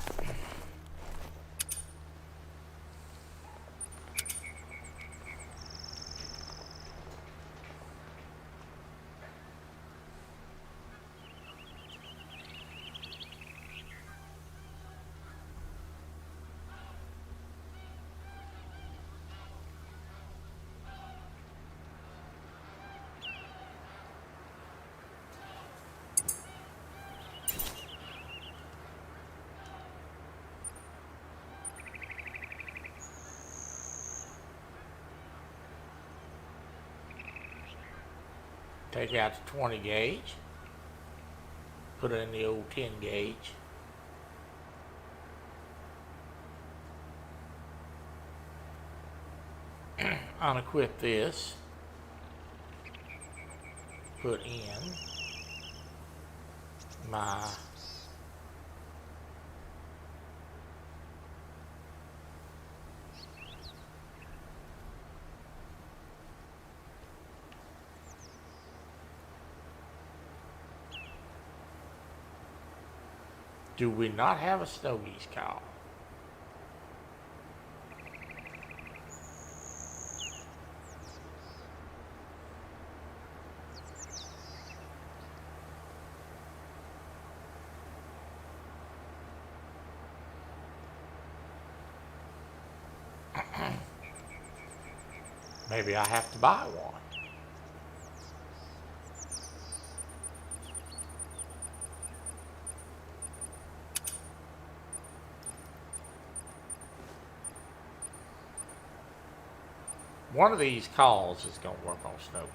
Take out the 20 gauge. Put it in the old 10 gauge. Unequip this. Put in my Do we not have a Stogies call? Maybe I have to buy one. One of these calls is going to work on Stogies.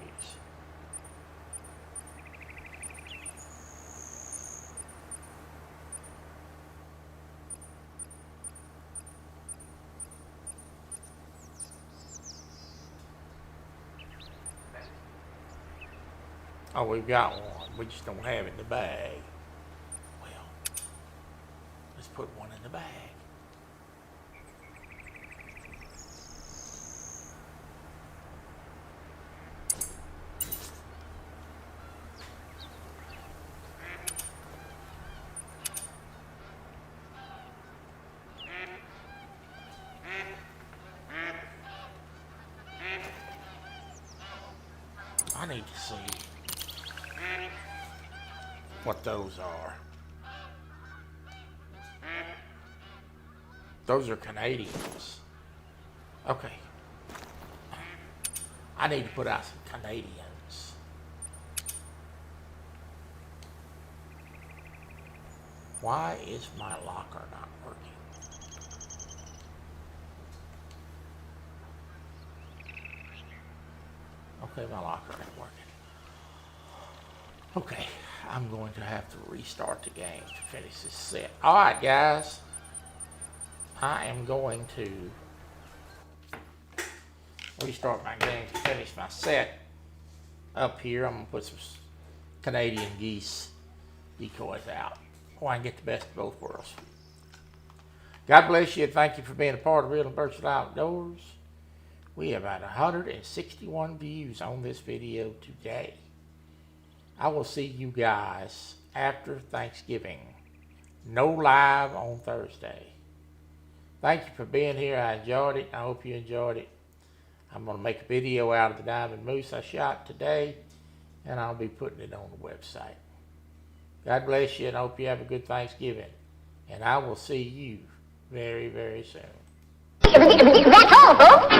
Oh, we've got one. We just don't have it in the bag. Well, let's put one in the bag. I need to see what those are. Those are Canadians. Okay. I need to put out some Canadians. Why is my locker not working? Okay, my locker ain't working. Okay, I'm going to have to restart the game to finish this set. Alright, guys. I am going to restart my game to finish my set. Up here, I'm going to put some Canadian geese decoys out. Or I can get the best of both worlds. God bless you and thank you for being a part of Real and Virtual Outdoors. We have had 161 views on this video today. I will see you guys after Thanksgiving. No live on Thursday. Thank you for being here. I enjoyed it. I hope you enjoyed it. I'm going to make a video out of the diamond moose I shot today, and I'll be putting it on the website. God bless you, and I hope you have a good Thanksgiving. And I will see you very, very soon. That's all, folks.